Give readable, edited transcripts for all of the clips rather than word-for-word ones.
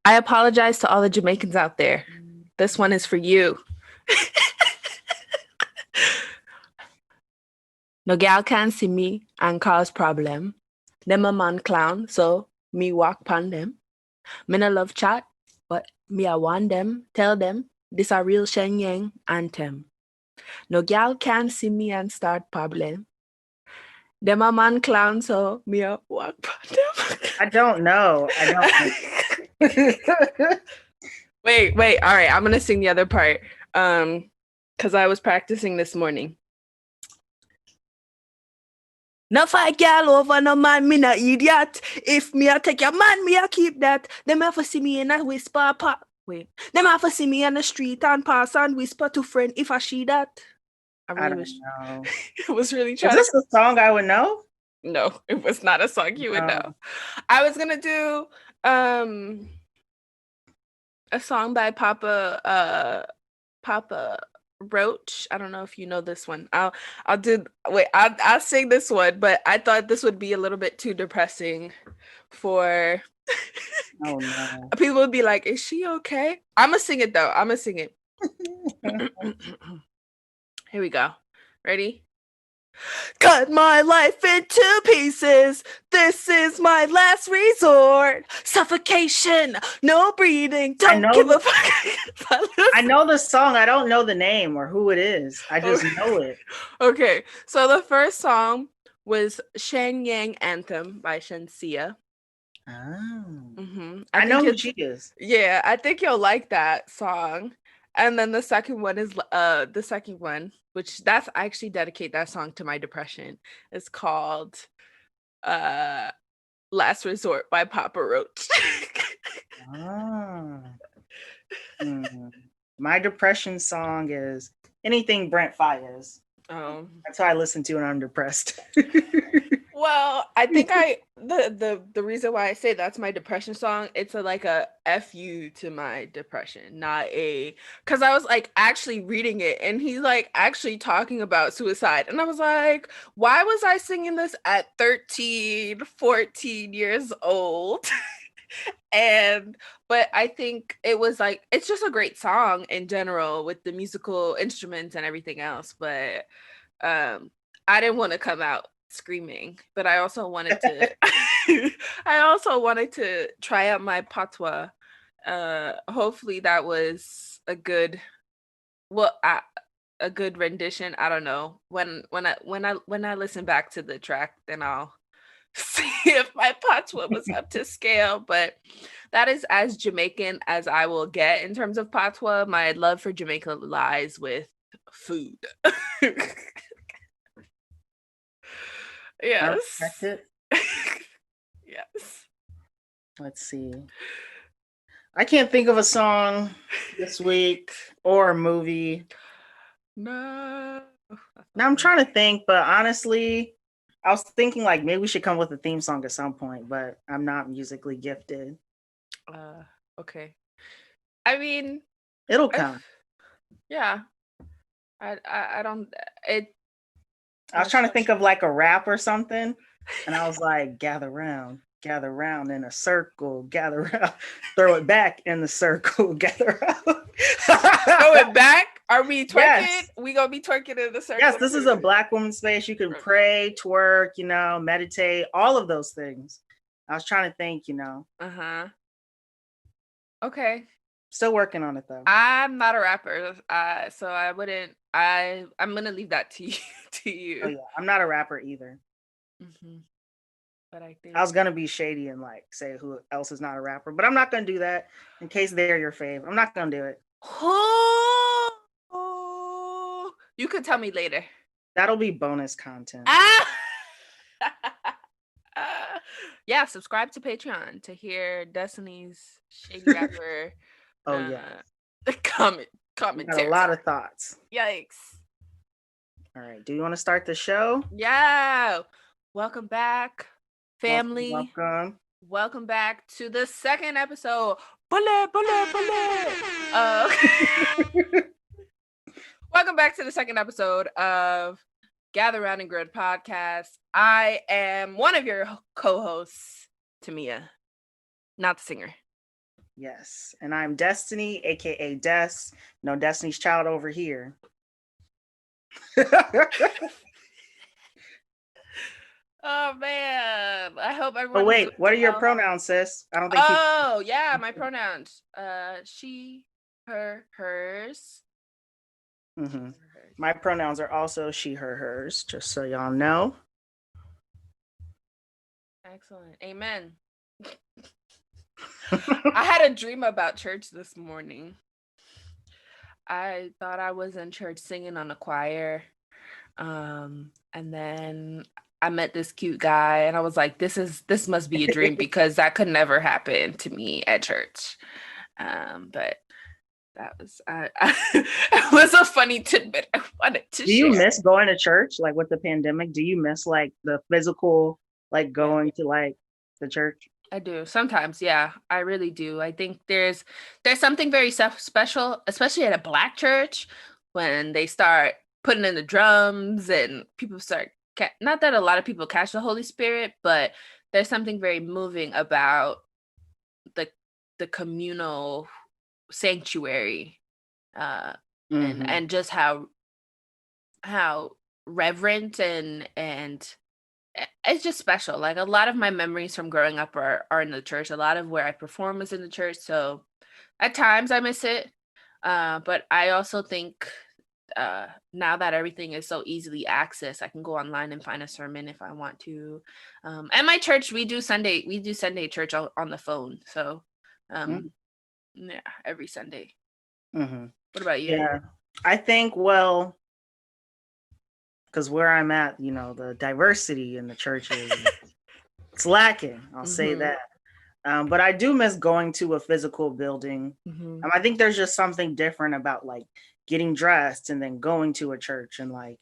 I apologize to all the Jamaicans out there. This one is for you. No gal can see me and cause problem. Them a man clown, so me walk pon them. Me no love chat, but me I want them. Tell them this a real Cheyenne Jeannine anthem. No gal can see me and start problem. Them a man clown, so me a walk pon them. I don't know. Wait. All right, I'm gonna sing the other part. Because I was practicing this morning. No fight gal over no man, me no idiot. If me a take your man, me a keep that. Them have to see me in a whisper Them have to see me on the street and pass and whisper to friend if I see that. I don't know. I was really Is trying this a song I would know? No, it was not a song you would know. I was gonna do a song by Papa Roach. I don't know if you know this one. I'll sing this one, but I thought this would be a little bit too depressing for Oh no. People would be like, is she okay? I'm gonna sing it though. I'm gonna sing it. Here we go. Ready? Cut my life into pieces. This is my last resort. Suffocation, no breathing. Don't give a fuck. I know the song. I don't know the name or who it is. I just know it. Okay, so the first song was Cheyenne Jeannine Anthem by Shensia. Oh. Mm-hmm. I know who she is. Yeah, I think you'll like that song. And then the second one is which I actually dedicate that song to my depression. It's called Last Resort by Papa Roach. My depression song is anything Brent Faiyaz. Oh. That's how I listen to when I'm depressed. Well, I think the reason why I say that's my depression song, it's like a FU to my depression, not a, because I was like actually reading it and he's like actually talking about suicide. And I was like, why was I singing this at 13, 14 years old? But I think it was like, it's just a great song in general with the musical instruments and everything else. But I didn't want to come out screaming, but I also wanted to try out my patois. Hopefully that was a good rendition. I don't know. When I listen back to the track, then I'll see if my patois was up to scale. But that is as Jamaican as I will get in terms of patois. My love for Jamaica lies with food. Yes. Yes. Let's see. I can't think of a song this week or a movie. No. Now I'm trying to think, but honestly, I was thinking like maybe we should come with a theme song at some point, but I'm not musically gifted. Okay. I mean, it'll come. Yeah. I don't. I was trying to think of like a rap or something, and I was like, gather round in a circle, gather around, throw it back in the circle, gather around. Throw it back? Are we twerking? Yes. We gonna be twerking in the circle? Yes, this is a Black woman's space. You can pray, twerk, meditate, all of those things. I was trying to think, Okay. Still working on it though. I'm not a rapper, so I wouldn't. I'm gonna leave that to you. Oh yeah, I'm not a rapper either. Mm-hmm. But I think I was gonna be shady and like say who else is not a rapper, but I'm not gonna do that in case they're your fave. I'm not gonna do it. Oh, you could tell me later. That'll be bonus content. Yeah, subscribe to Patreon to hear Destiny's shady rapper. Oh yeah. Commentary. A lot of thoughts. Yikes. All right. Do you want to start the show? Yeah. Welcome back, family. Welcome back to the second episode. Welcome back to the second episode of Gather Round and Grow podcast. I am one of your co-hosts, Tamia, not the singer. Yes. And I'm Destiny, aka Des. No, Destiny's Child over here. Oh man, I hope Oh everyone is wait, doing what are your well. pronouns, sis? I don't think people. Oh yeah, my pronouns. She, her, hers. Mm-hmm. Hers. My pronouns are also she, her, hers, just so y'all know. Excellent. Amen. I had a dream about church this morning. I thought I was in church singing on a choir. And then I met this cute guy and I was like, this must be a dream because that could never happen to me at church. But that was it was a funny tidbit I wanted to Do you share. miss going to church? Like with the pandemic, do you miss like the physical, like Yeah, going to like the church? I do. Sometimes, yeah, I really do. I think there's something very special, especially at a Black church, when they start putting in the drums and people start not that a lot of people catch the Holy Spirit, but there's something very moving about the the communal sanctuary, uh Mm-hmm. and just how reverent and it's just special. Like a lot of my memories from growing up are in the church. A lot of where I perform was in the church. So at times I miss it. But I also think now that everything is so easily accessed, I can go online and find a sermon if I want to. At my church, we do Sunday church on the phone. So yeah, every Sunday. Mm-hmm. What about you? Yeah, I think, well, because where I'm at, you know, the diversity in the churches, it's lacking. I'll say Mm-hmm. that. But I do miss going to a physical building. Mm-hmm. I think there's just something different about like getting dressed and then going to a church and like,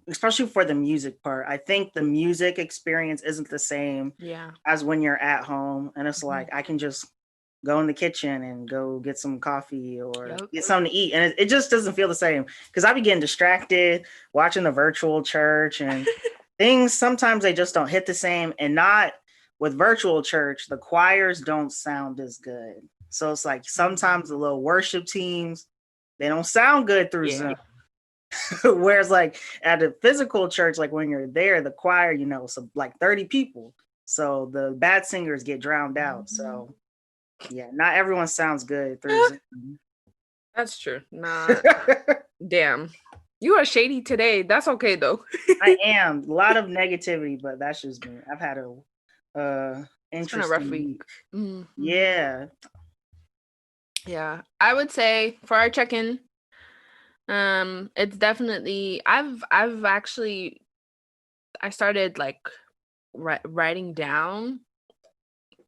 especially for the music part. I think the music experience isn't the same Yeah. as when you're at home, and it's Mm-hmm. like I can just go in the kitchen and go get some coffee or Yep. get something to eat, and it just doesn't feel the same because I be getting distracted watching the virtual church and things. Sometimes they just don't hit the same, and not with virtual church, the choirs don't sound as good. So it's like sometimes the little worship teams, they don't sound good through Yeah. Zoom. Whereas like at a physical church, like when you're there, the choir, you know, so like 30 people. So the bad singers get drowned out. So yeah, not everyone sounds good through Zoom. That's true. Nah, damn. You are shady today. That's okay though. I am. A lot of negativity, but that's just me. I've had a It's been a rough interesting week. week. Mm-hmm. Yeah. Yeah, I would say for our check-in, it's definitely I've actually I started like writing down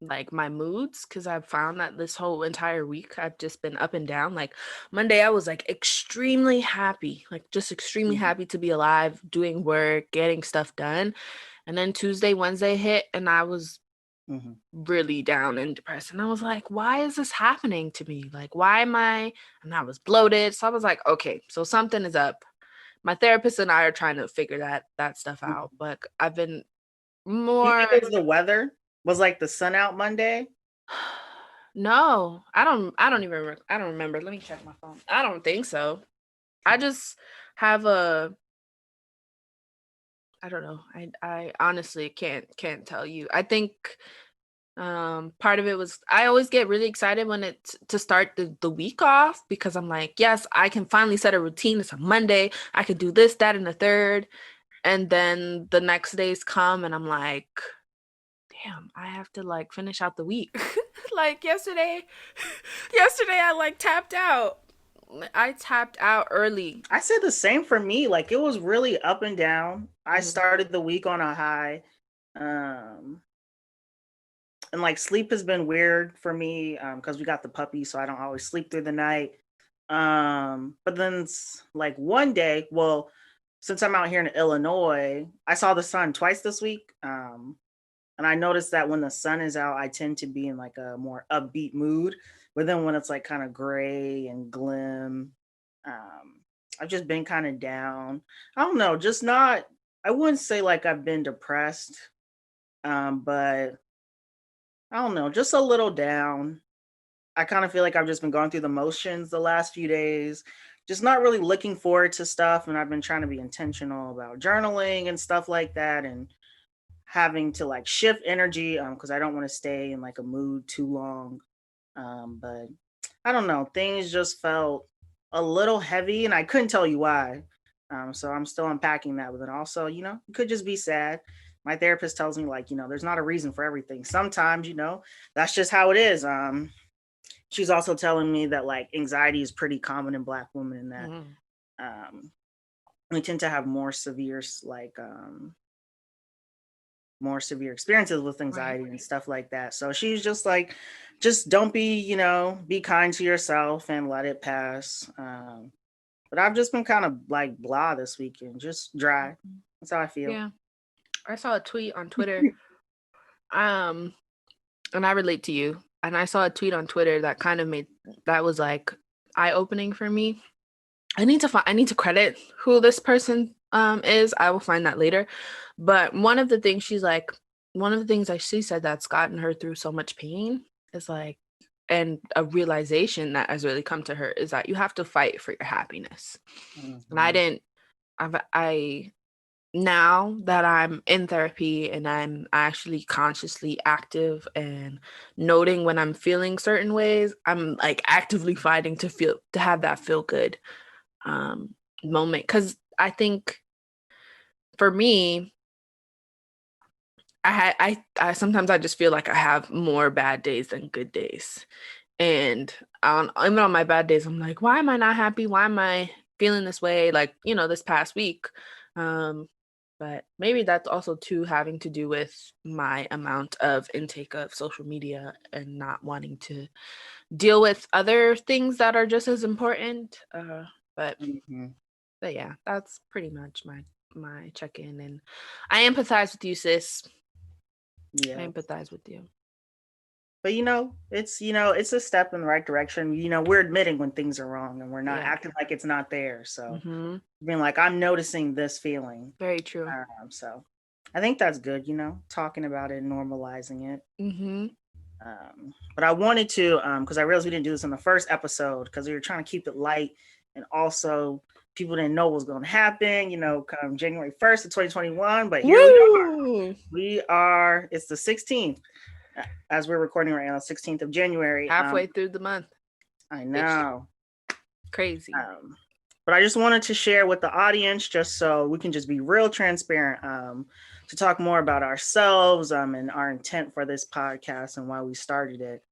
like my moods because I've found that this whole entire week I've just been up and down. Like Monday, I was like extremely happy, like just extremely Mhm. happy to be alive, doing work, getting stuff done. And then Tuesday, Wednesday hit, and I was Mhm. really down and depressed. And I was like, why is this happening to me? Like, why am I? And I was bloated. So I was like, okay, so something is up. My therapist and I are trying to figure that stuff out. Mhm. But I've been Do you more. think it was the weather? Was like the sun out Monday? No, I don't even I don't remember. Let me check my phone. I don't think so. I just have a I don't know. I honestly can't tell you. I think part of it was I always get really excited when it's to start the week off because I'm like, yes, I can finally set a routine. It's a Monday. I can do this, that, and the third. And then the next days come and I'm like, damn, I have to like finish out the week. Like yesterday I like tapped out. I tapped out early. I said the same for me. Like it was really up and down. I Mhm. started the week on a high. Um and like sleep has been weird for me because we got the puppy, so I don't always sleep through the night. But then like one day, well, since I'm out here in Illinois, I saw the sun twice this week. And I noticed that when the sun is out, I tend to be in like a more upbeat mood. But then when it's like kind of gray and glim, um, I've just been kind of down. I don't know, just not. I wouldn't say like I've been depressed, but I don't know, just a little down. I kind of feel like I've just been going through the motions the last few days, just not really looking forward to stuff. And I've been trying to be intentional about journaling and stuff like that, and having to like shift energy because I don't want to stay in like a mood too long. But I don't know, things just felt a little heavy and I couldn't tell you why. So I'm still unpacking that. But then also, it could just be sad. My therapist tells me like, there's not a reason for everything. Sometimes, that's just how it is. She's also telling me that like anxiety is pretty common in Black women, and that um, we tend to have more severe experiences with anxiety and stuff like that. So she's just like, just don't be kind to yourself and let it pass. But I've just been kind of like blah this weekend, just dry. That's how I feel. Yeah. I saw a tweet on Twitter. And I relate to you. And I saw a tweet on Twitter that kind of that was like eye-opening for me. I need to credit who this person is. I will find that later. But one of the things she said that's gotten her through so much pain is like, and a realization that has really come to her is that you have to fight for your happiness. And I now that I'm in therapy and I'm actually consciously active and noting when I'm feeling certain ways, I'm like actively fighting to have that feel good moment. Because I think for me, I sometimes I just feel like I have more bad days than good days. And even on my bad days, I'm like, why am I not happy? Why am I feeling this way? Like, this past week. But maybe that's also too having to do with my amount of intake of social media and not wanting to deal with other things that are just as important. But yeah, that's pretty much my check-in. And I empathize with you, sis. Yeah. I empathize with you. But it's a step in the right direction. We're admitting when things are wrong and we're not acting like it's not there. So being like, I'm noticing this feeling. Very true. So I think that's good, talking about it and normalizing it. But I wanted to, because I realized we didn't do this in the first episode because we were trying to keep it light, and also people didn't know what was going to happen, come January 1st of 2021. But here we are. It's the 16th. As we're recording right now, 16th of January. Halfway through the month. I know. Crazy. But I just wanted to share with the audience, just so we can just be real transparent, to talk more about ourselves and our intent for this podcast and why we started it.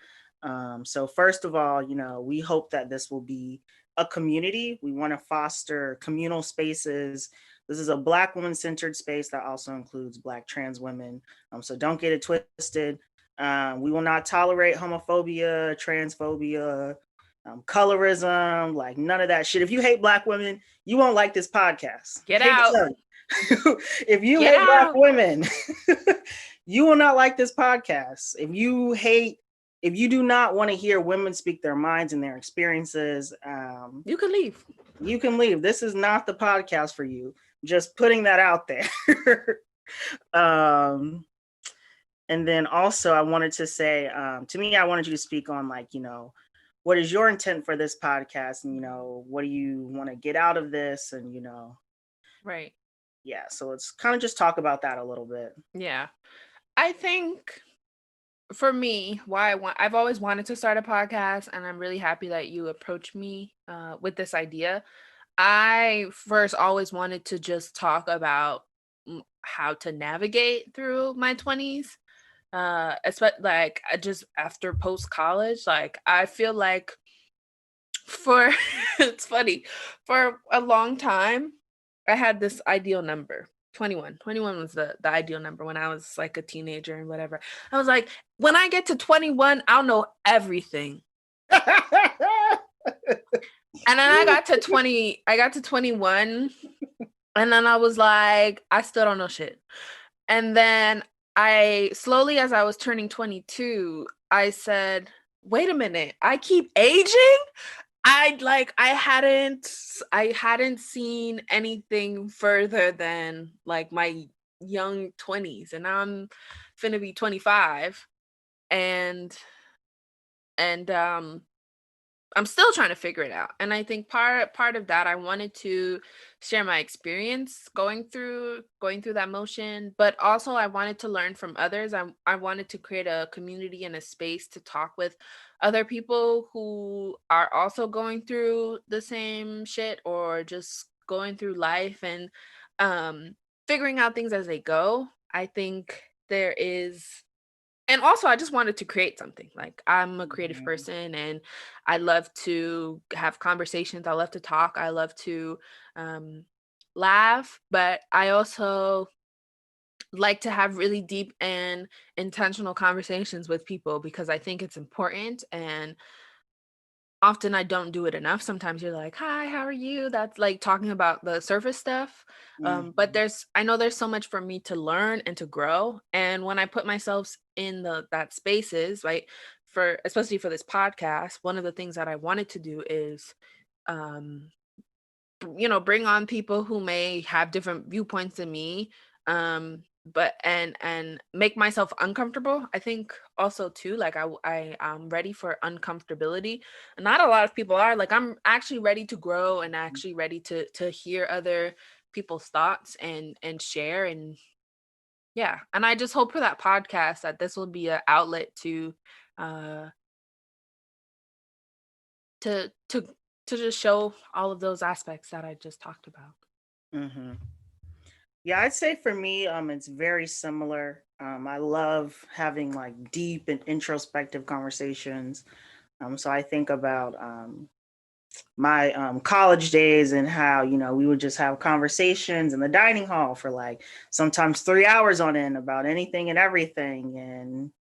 So first of all, we hope that this will be a community. We want to foster communal spaces. This is a Black woman-centered space that also includes Black trans women. So don't get it twisted. We will not tolerate homophobia, transphobia, colorism, like none of that shit. If you hate Black women, you won't like this podcast. Get out. If you hate Black women, you will not like this podcast. If you do not want to hear women speak their minds and their experiences, you can leave. You can leave. This is not the podcast for you. Just putting that out there. And then also I wanted to say, to me, I wanted you to speak on like, what is your intent for this podcast? And, what do you want to get out of this? And, right. Yeah. So let's kind of just talk about that a little bit. Yeah. I think for me, I've always wanted to start a podcast, and I'm really happy that you approached me with this idea. I first always wanted to just talk about how to navigate through my 20s. Especially like just after post-college, like I feel like it's funny, for a long time I had this ideal number, 21 was the ideal number when I was like a teenager and whatever. I was like, when I get to 21, I'll know everything. And then I got to 21 and then I was like, I still don't know shit. And then I slowly, as I was turning 22, I said, wait a minute, I keep aging? I hadn't seen anything further than like my young 20s, and now I'm finna be 25. And and I'm still trying to figure it out. And I think part of that, I wanted to share my experience going through that motion, but also I wanted to learn from others. I wanted to create a community and a space to talk with other people who are also going through the same shit, or just going through life and um figuring out things as they go. I think there is, and also I just wanted to create something. Like, I'm a creative Mhm. person, and I love to have conversations. I love to talk. I love to um, laugh, but I also like to have really deep and intentional conversations with people, because I think it's important. And often I don't do it enough. Sometimes you're like, "Hi, how are you?" That's like talking about the surface stuff. But Mhm. I know there's so much for me to learn and to grow. And when I put myself in that spaces, right, for especially for this podcast, one of the things that I wanted to do is um bring on people who may have different viewpoints than me, but and make myself uncomfortable. I think also too, like, I'm ready for uncomfortability. Not a lot of people are. Like, I'm actually ready to grow, and actually ready to hear other people's thoughts and share. And yeah, and I just hope for that podcast that this will be an outlet uh to to to just show all of those aspects that I just talked about. Mhm. Yeah, I'd say for me, it's very similar. I love having like deep and introspective conversations. So I think about my college days and how, we would just have conversations in the dining hall for like sometimes 3 hours on end about anything and everything. And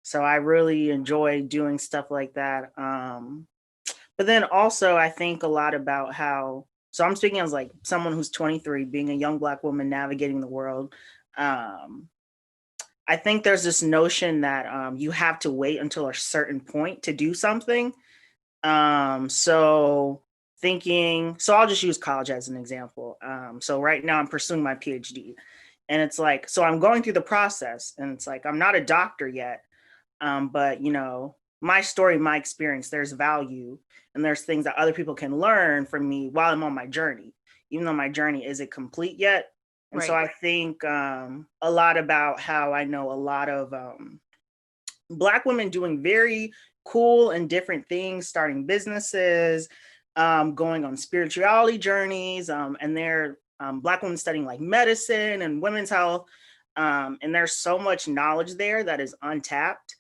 so I really enjoy doing stuff like that. But then also, I think a lot about how, so I'm speaking as like someone who's 23, being a young Black woman navigating the world. Um, I think there's this notion that you have to wait until a certain point to do something. So so I'll just use college as an example. So right now I'm pursuing my PhD, and it's like, so I'm going through the process, and it's like, I'm not a doctor yet, but my story, my experience, there's value, and there's things that other people can learn from me while I'm on my journey, even though my journey isn't complete yet. And so Right. I think a lot about how I know a lot of Black women doing very cool and different things, starting businesses, going on spirituality journeys, and they're Black women studying like medicine and women's health. And there's so much knowledge there that is untapped.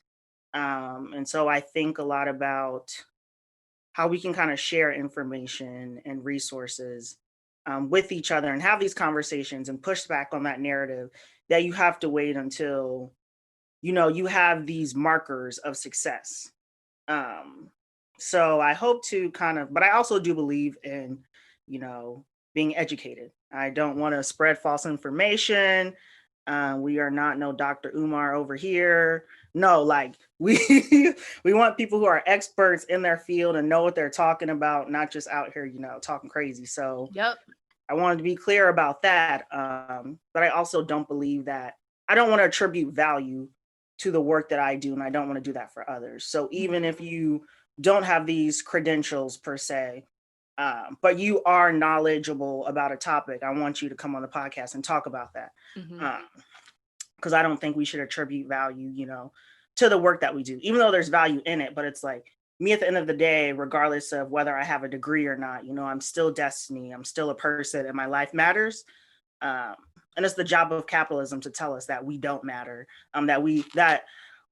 And so I think a lot about how we can kind of share information and resources with each other and have these conversations and push back on that narrative that you have to wait until you have these markers of success. um so I hope to kind of, but I also do believe in you know being educated. I don't want to spread false information. We are not no Dr. Umar over here. No, like we we want people who are experts in their field and know what they're talking about, not just out here talking crazy. So Yep. I wanted to be clear about that. But I also don't believe that, I don't want to attribute value to the work that I do, and I don't want to do that for others. So even if you don't have these credentials per se, but you are knowledgeable about a topic, I want you to come on the podcast and talk about that. Mhm. Because I don't think we should attribute value, to the work that we do, even though there's value in it. But it's like, me at the end of the day, regardless of whether I have a degree or not, I'm still Destiny. I'm still a person, and my life matters. Um, and it's the job of capitalism to tell us that we don't matter. That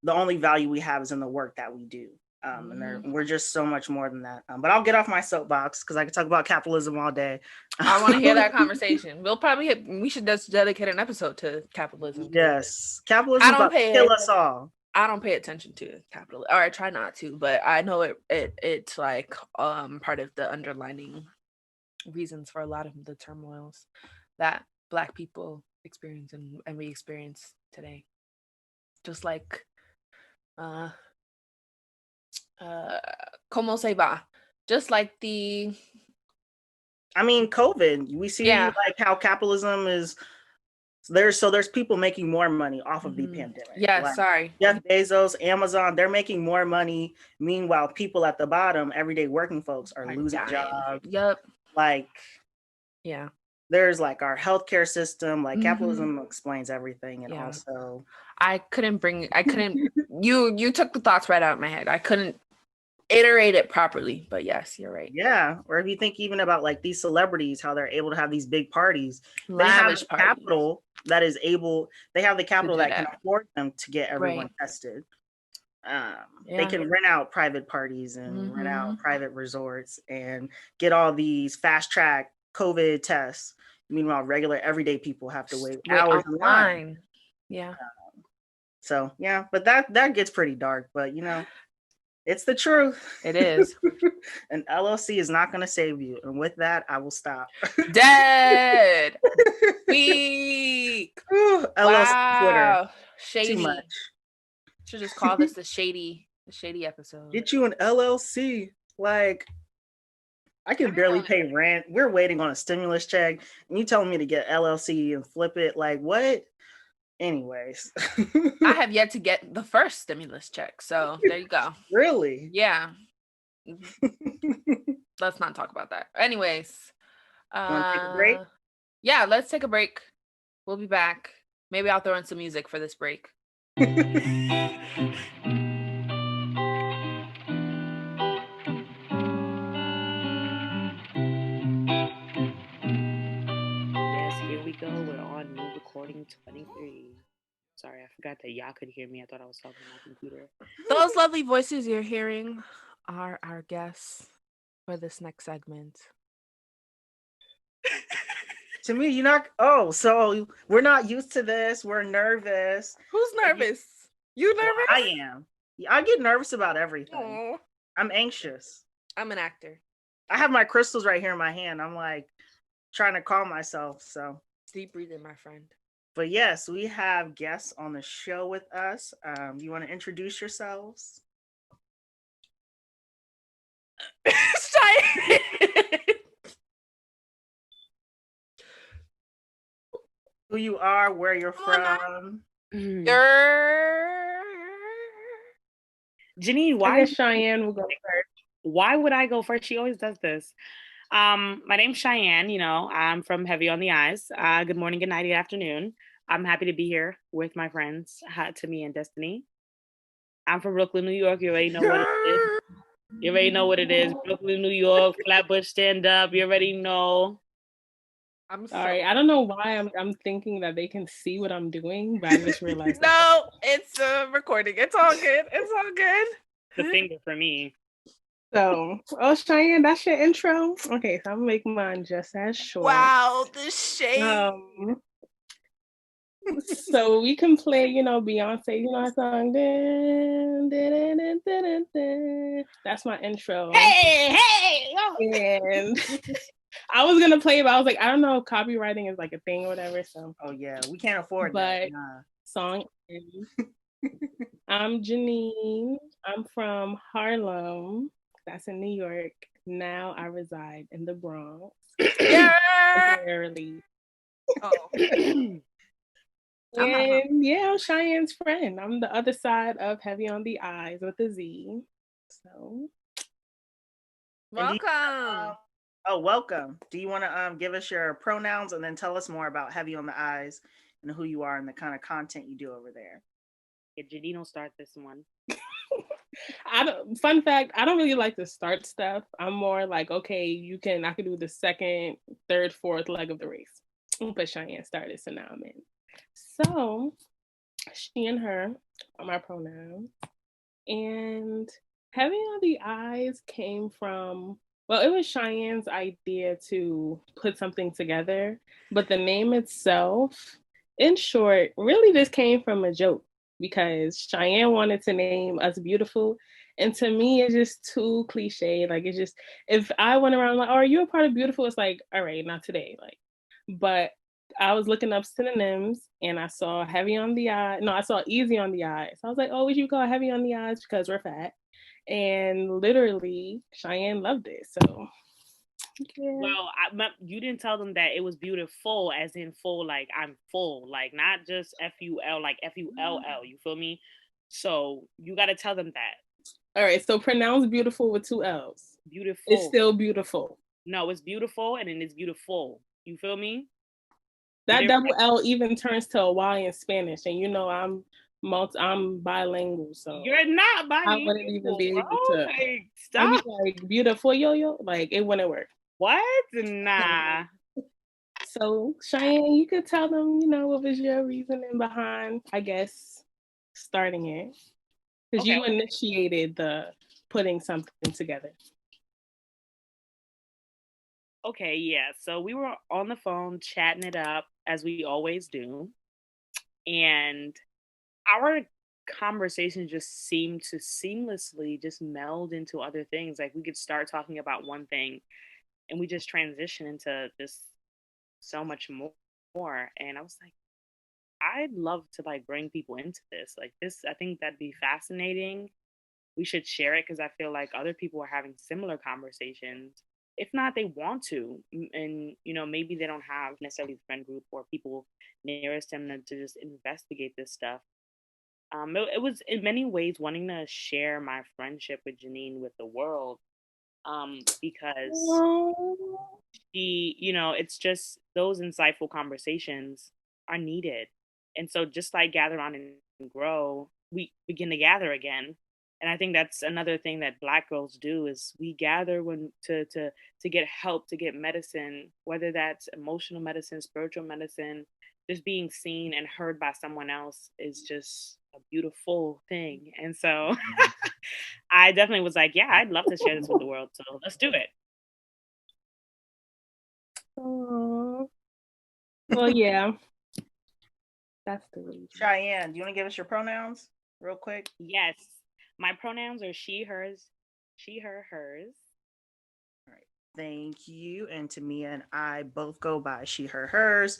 the only value we have is in the work that we do. Mhm. We're just so much more than that. But I'll get off my soapbox because I could talk about capitalism all day. I want to hear that conversation. We should just dedicate an episode to capitalism, because Yes, I capitalism's don't about to pay kill it. us all. I don't pay attention to capital, or I try not to, but I know it's like part of the underlining reasons for a lot of the turmoils that Black people experience, and we experience today. Just like uh uh como se va. Just like I mean, COVID, we see yeah. like how capitalism is There's people making more money off of the pandemic. Yeah, like sorry. Jeff Bezos, Amazon, they're making more money. Meanwhile, people at the bottom, everyday working folks, are losing jobs. Yep. Like, yeah. There's like our healthcare system, like capitalism explains everything. And also I couldn't you took the thoughts right out of my head. I couldn't iterate it properly, but yes, you're right. Yeah. Or if you think even about like these celebrities, how they're able to have these big parties, Lavish they have the capital that is able, they have the capital that can afford them to get everyone tested. They can rent out private parties and rent out private resorts and get all these fast track COVID tests. Meanwhile, regular everyday people have to wait hours in line. Yeah. So yeah, but that gets pretty dark. But you know, it's the truth. It is. An LLC is not going to save you. And with that, I will stop. Dead. Weak. LLC Twitter. Shady. Too much. Should just call this the shady episode. Get you an LLC. Like, I can barely pay rent. We're waiting on a stimulus check, and you telling me to get LLC and flip it. Like, what? Anyways. I have yet to get the first stimulus check, so there you go. Really? Yeah. Let's not talk about that. Anyways. Want to take a break? Yeah, let's take a break. We'll be back. Maybe I'll throw in some music for this break. Go. We're on new recording 23. Sorry, I forgot that y'all could hear me. I thought I was talking to my computer. Those lovely voices you're hearing are our guests for this next segment. To me, you're not. Oh, so we're not used to this. We're nervous. Who's nervous? You nervous? Well, I am. I get nervous about everything. Aww. I'm anxious. I'm an actor. I have my crystals right here in my hand. I'm like trying to calm myself. So. Deep breathing, my friend. But yes, we have guests on the show with us. You want to introduce yourselves? Who you are, where you're from. Jeannine, why? Cheyenne will go first. Why would I go first? She always does this. My name's Cheyenne. You know, I'm from Heavy on the Eyes. Good morning, good night, good afternoon. I'm happy to be here with my friends, Timmy and Destiny. I'm from Brooklyn, New York. You already know what it is. You already know what it is. Brooklyn, New York, Flatbush, stand up. You already know. I'm sorry. I don't know why I'm thinking that they can see what I'm doing, but I just realized. No, it's recording. It's all good. It's all good. The finger for me. So, Cheyenne, that's your intro. Okay, so I'm gonna make mine just as short. Wow, the shade. So we can play, Beyonce, that song. That's my intro. Hey! And I was gonna play it, but I was like, I don't know if copywriting is like a thing or whatever. So. Oh yeah, we can't afford that. But song is. I'm Jeannine. I'm from Harlem. That's in New York. Now I reside in the Bronx. Yeah. Temporarily. Oh. And yeah, I'm Cheyenne's friend. I'm the other side of Heavy on the Eyes with a Z. So welcome. Welcome. Do you want to give us your pronouns and then tell us more about Heavy on the Eyes and who you are and the kind of content you do over there? Yeah, Jeannine will start this one. Fun fact, I don't really like to start stuff. I'm more like, okay, I could do the second, third, fourth leg of the race. But Cheyenne started, so now I'm in. So she and her are my pronouns. And Heavy on the Eyes came from, well, it was Cheyenne's idea to put something together, but the name itself, in short, really just came from a joke. Because Cheyenne wanted to name us Beautiful. And to me, it's just too cliche. Like, it's just, if I went around like, oh, are you a part of Beautiful? It's like, all right, not today. Like, but I was looking up synonyms and I saw Heavy on the Eye. No, I saw Easy on the Eyes. So I was like, oh, we should call Heavy on the Eyes because we're fat. And literally, Cheyenne loved it. So Yeah. Well, you didn't tell them that it was beautiful, as in full, like I'm full, like not just FUL, like FULL. You feel me? So you got to tell them that. All right. So pronounce beautiful with 2 L's. Beautiful. It's still beautiful. No, it's beautiful, and then it's beautiful. You feel me? That double L even turns to a Y in Spanish, and you know I'm bilingual, so you're not bilingual. I wouldn't even be able to. Like, stop. Like beautiful yo, like it wouldn't work. What? Nah. So Cheyenne, you could tell them, what was your reasoning behind, I guess, starting it, because you initiated the putting something together. Okay, yeah. So we were on the phone chatting it up as we always do. And our conversation just seemed to seamlessly just meld into other things. Like we could start talking about one thing and we just transition into this so much more. And I was like, I'd love to like bring people into this. Like this, I think that'd be fascinating. We should share it because I feel like other people are having similar conversations. If not, they want to. And, maybe they don't have necessarily a friend group or people nearest them to just investigate this stuff. It was in many ways wanting to share my friendship with Jeannine with the world, because she, it's just those insightful conversations are needed. And so just like gather on and grow, we begin to gather again. And I think that's another thing that Black girls do is we gather when to get help, to get medicine, whether that's emotional medicine, spiritual medicine. Just being seen and heard by someone else is just a beautiful thing. And so I definitely was like, yeah, I'd love to share this with the world. So let's do it. Aww. Well, yeah. That's the reason. Cheyenne, do you want to give us your pronouns real quick? Yes. My pronouns are she, hers, hers. All right. Thank you. And Tamia and I both go by she, her, hers.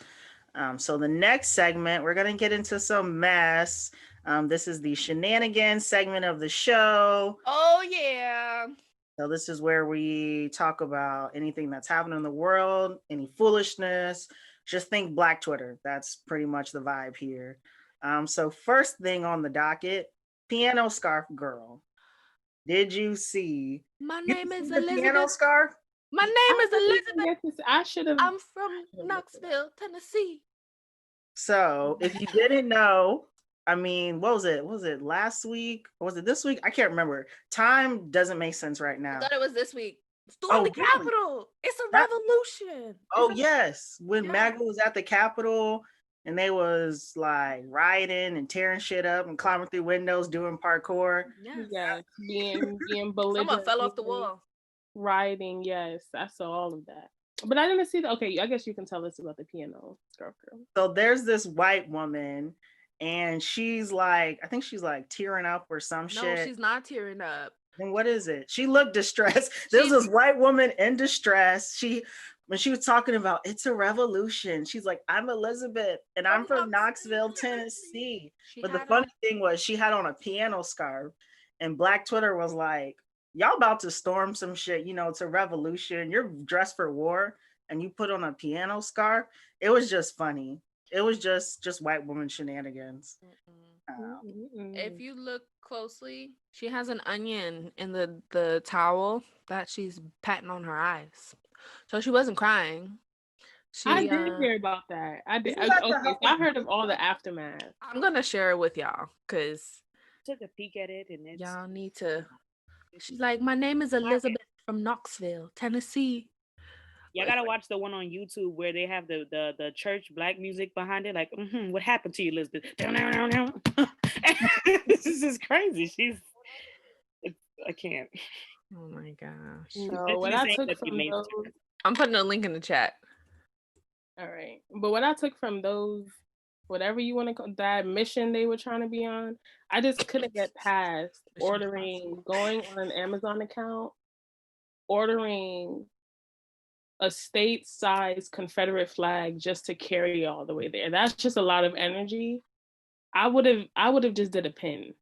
So the next segment, we're going to get into some mess. This is the shenanigans segment of the show. Oh, yeah. So this is where we talk about anything that's happening in the world, any foolishness. Just think Black Twitter. That's pretty much the vibe here. So first thing on the docket, piano scarf girl. Did you see? My name is the Elizabeth. Piano scarf? My name is Elizabeth. I should have. I'm from Knoxville, Tennessee. So if you didn't know, I mean, what was it? Was it last week? Or was it this week? I can't remember. Time doesn't make sense right now. I thought it was this week. Storm the Capitol. It's a revolution. Yes. When MAGA was at the Capitol and they was like rioting and tearing shit up and climbing through windows, doing parkour. Yes. Being belligerent. Someone fell off the wall. Rioting, yes. I saw all of that. But I didn't see okay, I guess you can tell us about the piano scarf girl. So there's this white woman and she's like, I think she's like tearing up or some shit. No, she's not tearing up. Then what is it? She looked distressed. There's this white woman in distress. When she was talking about it's a revolution, she's like, I'm Elizabeth and I'm from Knoxville, Tennessee. But the funny thing was she had on a piano scarf and Black Twitter was like, y'all about to storm some shit. It's a revolution. You're dressed for war and you put on a piano scarf. It was just funny. It was just white woman shenanigans. If you look closely, she has an onion in the towel that she's patting on her eyes. So she wasn't crying. I did hear about that. I did. Okay, so I heard of all the aftermath. I'm gonna share it with y'all because took a peek at it and y'all need to. She's like, my name is Elizabeth from Knoxville, Tennessee. Y'all gotta watch the one on YouTube where they have the church Black music behind it. Like, what happened to you, Elizabeth? This is crazy. I can't. Oh my gosh. No, what I took from those, I'm putting a link in the chat. All right, but what I took from those, whatever you want to call that mission they were trying to be on, I just couldn't get past going on an Amazon account, ordering a state-sized Confederate flag just to carry all the way there. That's just a lot of energy. I would have just did a pin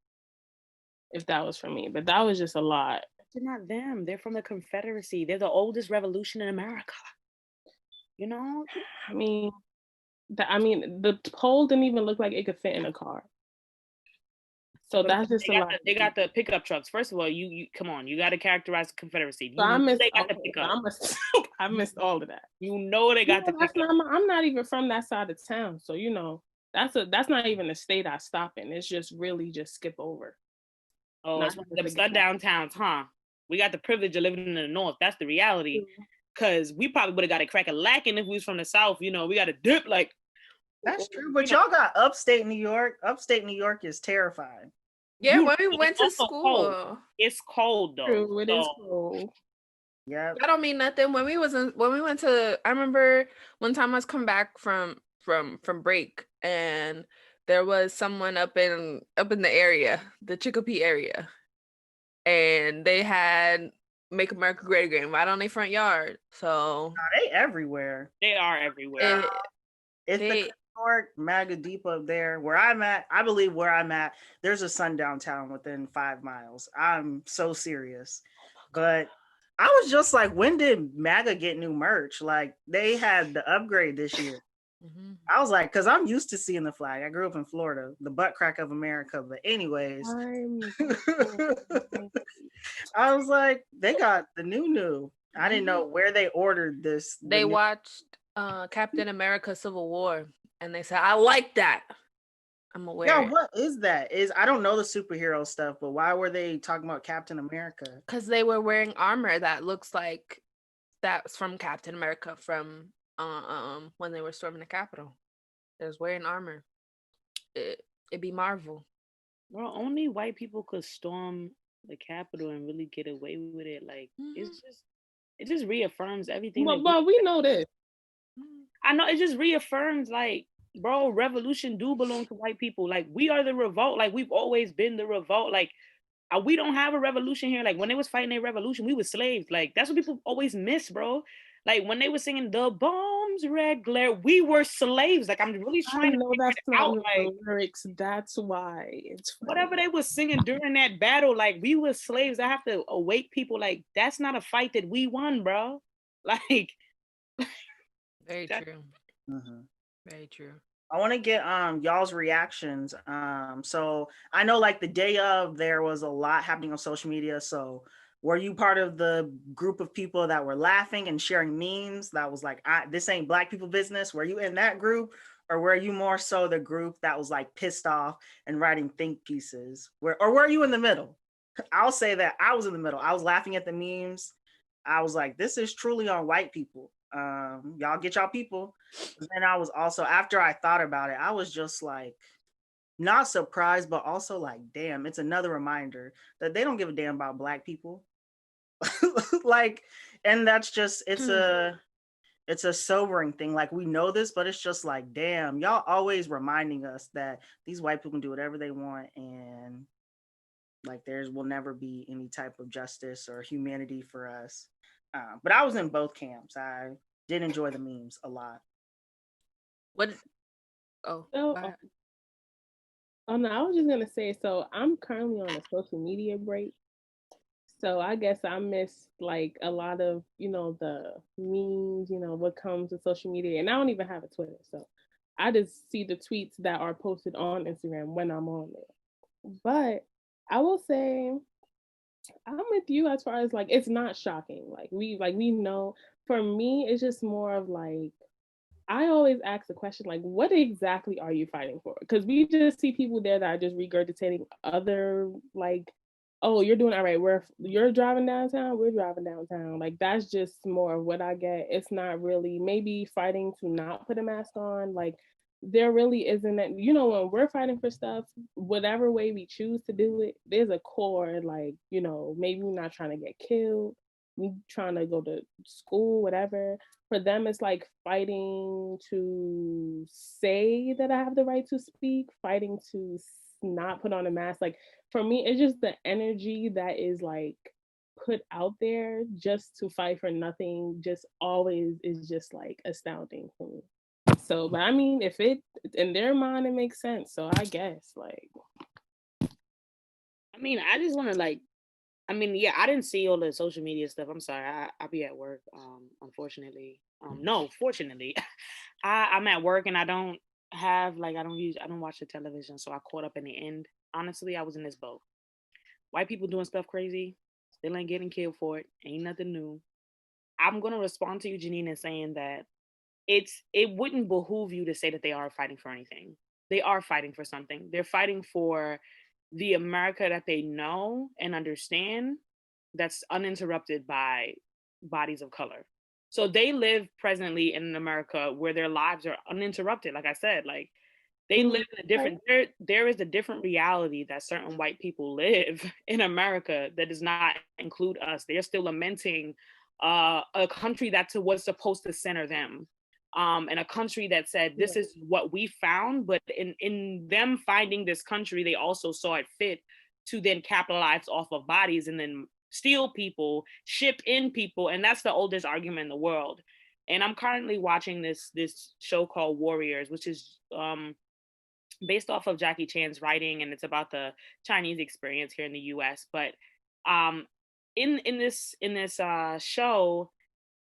if that was for me, but that was just a lot. They're not them. They're from the Confederacy. They're the oldest revolution in America. You know? I mean, the pole didn't even look like it could fit in a car. So But that's just a lot. They got the pickup trucks. First of all, you come on. You got to characterize the Confederacy. So I missed. They got the pickup. I missed all of that. You know they got the pickup. I'm not even from that side of town, so you know that's not even the state I stop in. It's just really just skip over. Oh, it's one of them stud downtowns, huh? We got the privilege of living in the north. That's the reality. Because we probably would have got a crack a lacking if we was from the south. You know, we got a dip like. That's true, but y'all got upstate New York. Upstate New York is terrifying. Yeah, when we went to school. Cold. It's cold though. True, it is cold. Yeah. That don't mean nothing. When we went to, I remember one time I was coming back from break, and there was someone up in the area, the Chicopee area, and they had "Make America Great Again" right on their front yard. So they everywhere. They are everywhere. It's the York MAGA Depot up there where I'm at. I believe where I'm at, there's a sundown town within 5 miles. I'm so serious. But I was just like, when did MAGA get new merch? Like, they had the upgrade this year. Mm-hmm. I was like, because I'm used to seeing the flag. I grew up in Florida, the butt crack of America. But anyways, I was like, they got the new. I didn't know where they ordered this. They watched Captain America Civil War, and they said, I like that. I'm aware. Yeah, what is that? I don't know the superhero stuff, but why were they talking about Captain America? Because they were wearing armor that looks like that's from Captain America from when they were storming the Capitol. They was wearing armor. It'd be Marvel. Well, only white people could storm the Capitol and really get away with it. Like, it just reaffirms everything. Well, we know this. I know, it just reaffirms, like, bro, revolution do belong to white people. Like, we are the revolt. Like, we've always been the revolt. Like, we don't have a revolution here. Like, when they was fighting their revolution, we were slaves. Like, that's what people always miss, bro. Like, when they were singing "The Bombs Red Glare," we were slaves. Like, I'm really trying to know that's not like lyrics. That's why it's funny. Whatever they were singing during that battle. Like, we were slaves. I have to awake people. Like, that's not a fight that we won, bro. Like, very true. Mm-hmm. Very true. I want to get y'all's reactions. So I know, like, the day of, there was a lot happening on social media. So were you part of the group of people that were laughing and sharing memes that was like, this ain't black people business? Were you in that group, or were you more so the group that was like pissed off and writing think pieces? Or were you in the middle? I'll say that I was in the middle. I was laughing at the memes. I was like, this is truly on white people. Y'all get y'all people. And I was also, after I thought about it, I was just like, not surprised, but also like, damn, it's another reminder that they don't give a damn about black people. Like, and that's just, it's a sobering thing. Like, we know this, but it's just like, damn, y'all always reminding us that these white people can do whatever they want, and like, there will never be any type of justice or humanity for us. But I was in both camps. I did enjoy the memes a lot. What? Oh no, I was just gonna say, so I'm currently on a social media break. So I guess I missed like a lot of, the memes, what comes with social media. And I don't even have a Twitter. So I just see the tweets that are posted on Instagram when I'm on there. But I will say, I'm with you as far as like, it's not shocking. Like we know, for me, it's just more of like, I always ask the question, like, what exactly are you fighting for? Because we just see people there that are just regurgitating other, like, oh, you're doing all right. You're driving downtown, we're driving downtown. Like, that's just more of what I get. It's not really maybe fighting to not put a mask on. Like, there really isn't that, when we're fighting for stuff, whatever way we choose to do it, there's a core, like, maybe we're not trying to get killed, we trying to go to school, whatever. For them, it's like fighting to say that I have the right to speak, fighting to not put on a mask. Like, for me, it's just the energy that is like put out there just to fight for nothing, just always is just like astounding for me. So, but I mean, if it, in their mind, it makes sense. So I guess, like, I mean, I just want to like I mean, yeah, I didn't see all the social media stuff. I'm sorry, I be at work. Unfortunately, no, fortunately, I'm at work and I don't have like I don't watch the television, so I caught up in the end. Honestly, I was in this boat. White people doing stuff crazy, still ain't getting killed for it. Ain't nothing new. I'm gonna respond to you, Jeannine, in saying that it wouldn't behoove you to say that they are fighting for anything. They are fighting for something. They're fighting for the America that they know and understand that's uninterrupted by bodies of color. So they live presently in an America where their lives are uninterrupted. Like I said, like they live in a different there is a different reality that certain white people live in America that does not include us. They're still lamenting a country that was supposed to center them, and a country that said this is what we found, but in them finding this country, they also saw it fit to then capitalize off of bodies and then steal people, ship in people, and that's the oldest argument in the world. And I'm currently watching this show called Warriors, which is based off of Jackie Chan's writing, and it's about the Chinese experience here in the U.S. But um, in this show,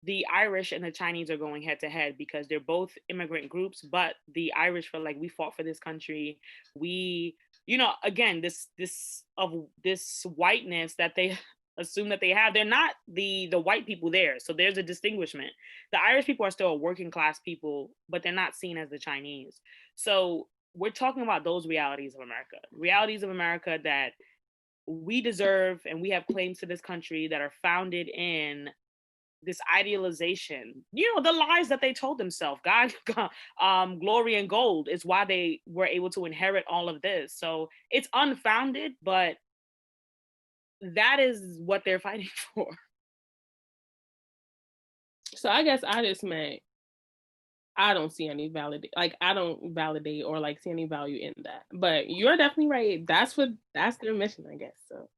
the Irish and the Chinese are going head to head because they're both immigrant groups. But the Irish feel like we fought for this country. We, again, this whiteness that they assume that they have. They're not the white people there. So there's a distinguishment. The Irish people are still a working class people, but they're not seen as the Chinese. So we're talking about those realities of America that we deserve, and we have claims to this country that are founded in this idealization, the lies that they told themselves. God, glory and gold is why they were able to inherit all of this. So it's unfounded, but that is what they're fighting for. So I guess I just meant I don't see any I don't validate or like see any value in that. But you're definitely right. That's their mission, I guess. So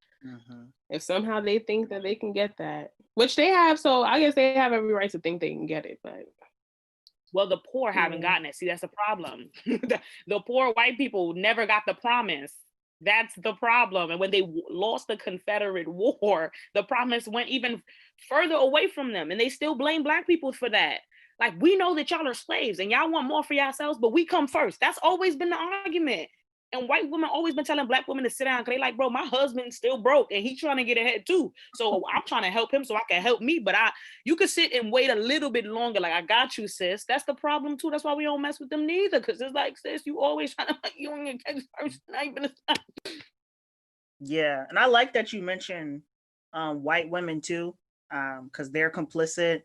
if somehow they think that they can get that, which they have, so I guess they have every right to think they can get it. But well, the poor haven't gotten it. See, that's the problem. The poor white people never got the promise. That's the problem. And when they lost the Confederate War, the promise went even further away from them, and they still blame Black people for that. Like, we know that y'all are slaves and y'all want more for yourselves, but we come first. That's always been the argument. And white women always been telling Black women to sit down, because they like, bro, my husband's still broke and he's trying to get ahead too. So I'm trying to help him so I can help me. But you could sit and wait a little bit longer. Like, I got you, sis. That's the problem too. That's why we don't mess with them neither. Because it's like, sis, you always trying to like you on your case first. Yeah, and I like that you mentioned white women too, because they're complicit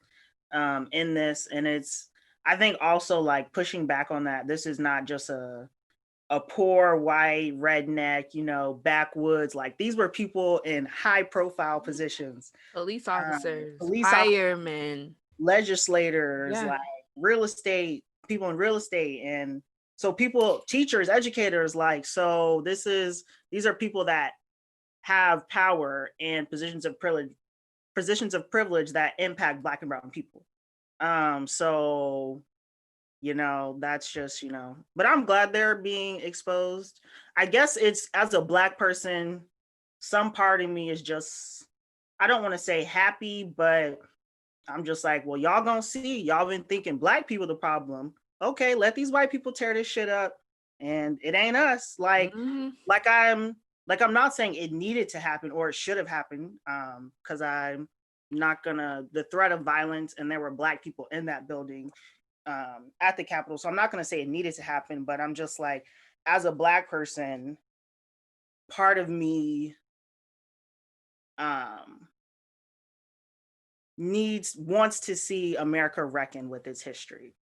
in this, and it's, I think, also like pushing back on that. This is not just a poor white redneck, backwoods. Like, these were people in high profile positions, police officers, firemen, legislators, like real estate people in real estate. And so people, teachers, educators, like, so these are people that have power and positions of privilege that impact Black and brown people. So that's just, but I'm glad they're being exposed. I guess it's, as a Black person, some part of me is just, I don't want to say happy, but I'm just like, well, y'all gonna see, y'all been thinking Black people the problem. Okay, let these white people tear this shit up, and it ain't us. Like, I'm not saying it needed to happen or it should have happened, because I'm not gonna, the threat of violence, and there were Black people in that building at the Capitol. So I'm not going to say it needed to happen, but I'm just like, as a Black person, part of me wants to see America reckon with its history.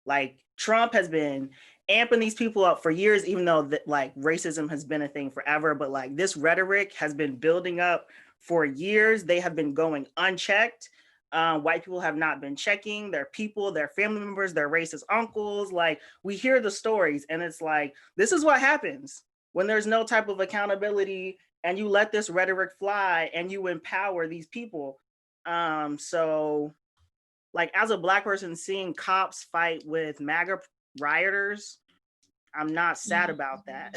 Like, Trump has been amping these people up for years, even though like racism has been a thing forever, but like this rhetoric has been building up for years. They have been going unchecked. White people have not been checking their people, their family members, their racist uncles. Like, we hear the stories, and it's like, this is what happens when there's no type of accountability and you let this rhetoric fly and you empower these people. So like, as a Black person, seeing cops fight with MAGA rioters, I'm not sad about that.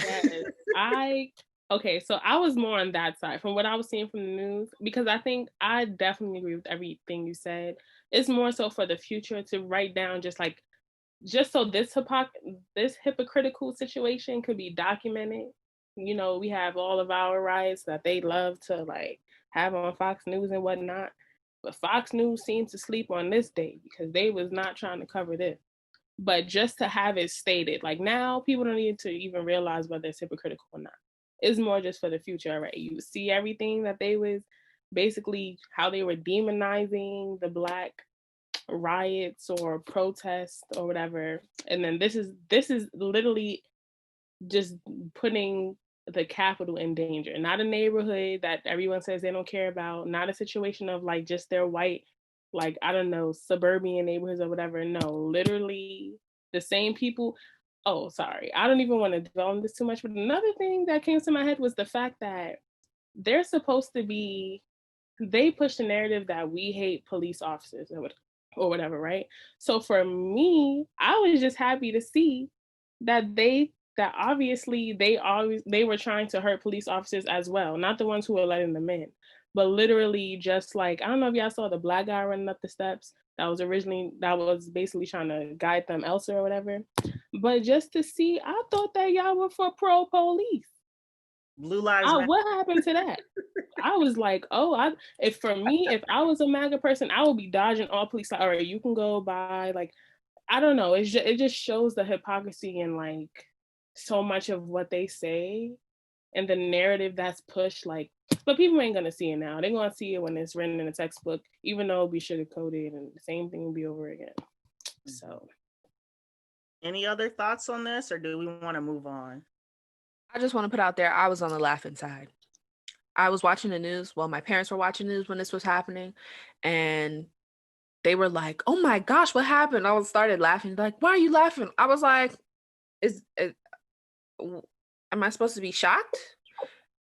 I Okay, so I was more on that side from what I was seeing from the news, because I think I definitely agree with everything you said. It's more so for the future to write down just so this hypocritical situation could be documented. You know, we have all of our riots that they love to like have on Fox News and whatnot, but Fox News seems to sleep on this day because they was not trying to cover this. But just to have it stated, like now people don't need to even realize whether it's hypocritical or not. It's more just for the future, right? You see everything that they was basically how they were demonizing the Black riots or protests or whatever, and then this is literally just putting the capital in danger. Not a neighborhood that everyone says they don't care about, not a situation of like just their white, like I don't know, suburban neighborhoods or whatever. No, literally the same people. Oh, sorry, I don't even want to dwell on this too much, but another thing that came to my head was the fact that they're supposed to be, they push the narrative that we hate police officers or whatever, right? So for me, I was just happy to see that obviously they were trying to hurt police officers as well, not the ones who were letting them in, but literally just like, I don't know if y'all saw the Black guy running up the steps that was basically trying to guide them elsewhere or whatever. But just to see, I thought that y'all were for pro police. Blue Lives Matter. What happened to that? I was like, oh, if I was a MAGA person, I would be dodging all police. Like, all right, you can go by. Like, I don't know. It just shows the hypocrisy in like so much of what they say and the narrative that's pushed. Like, but people ain't gonna see it now. They're gonna see it when it's written in a textbook, even though it'll be sugar-coated, and the same thing will be over again. So, any other thoughts on this, or do we want to move on? I just want to put out there, I was on the laughing side. I was watching the news. Well, my parents were watching the news when this was happening, and they were like, "Oh my gosh, what happened?" I started laughing. Like, "Why are you laughing?" I was like, am I supposed to be shocked?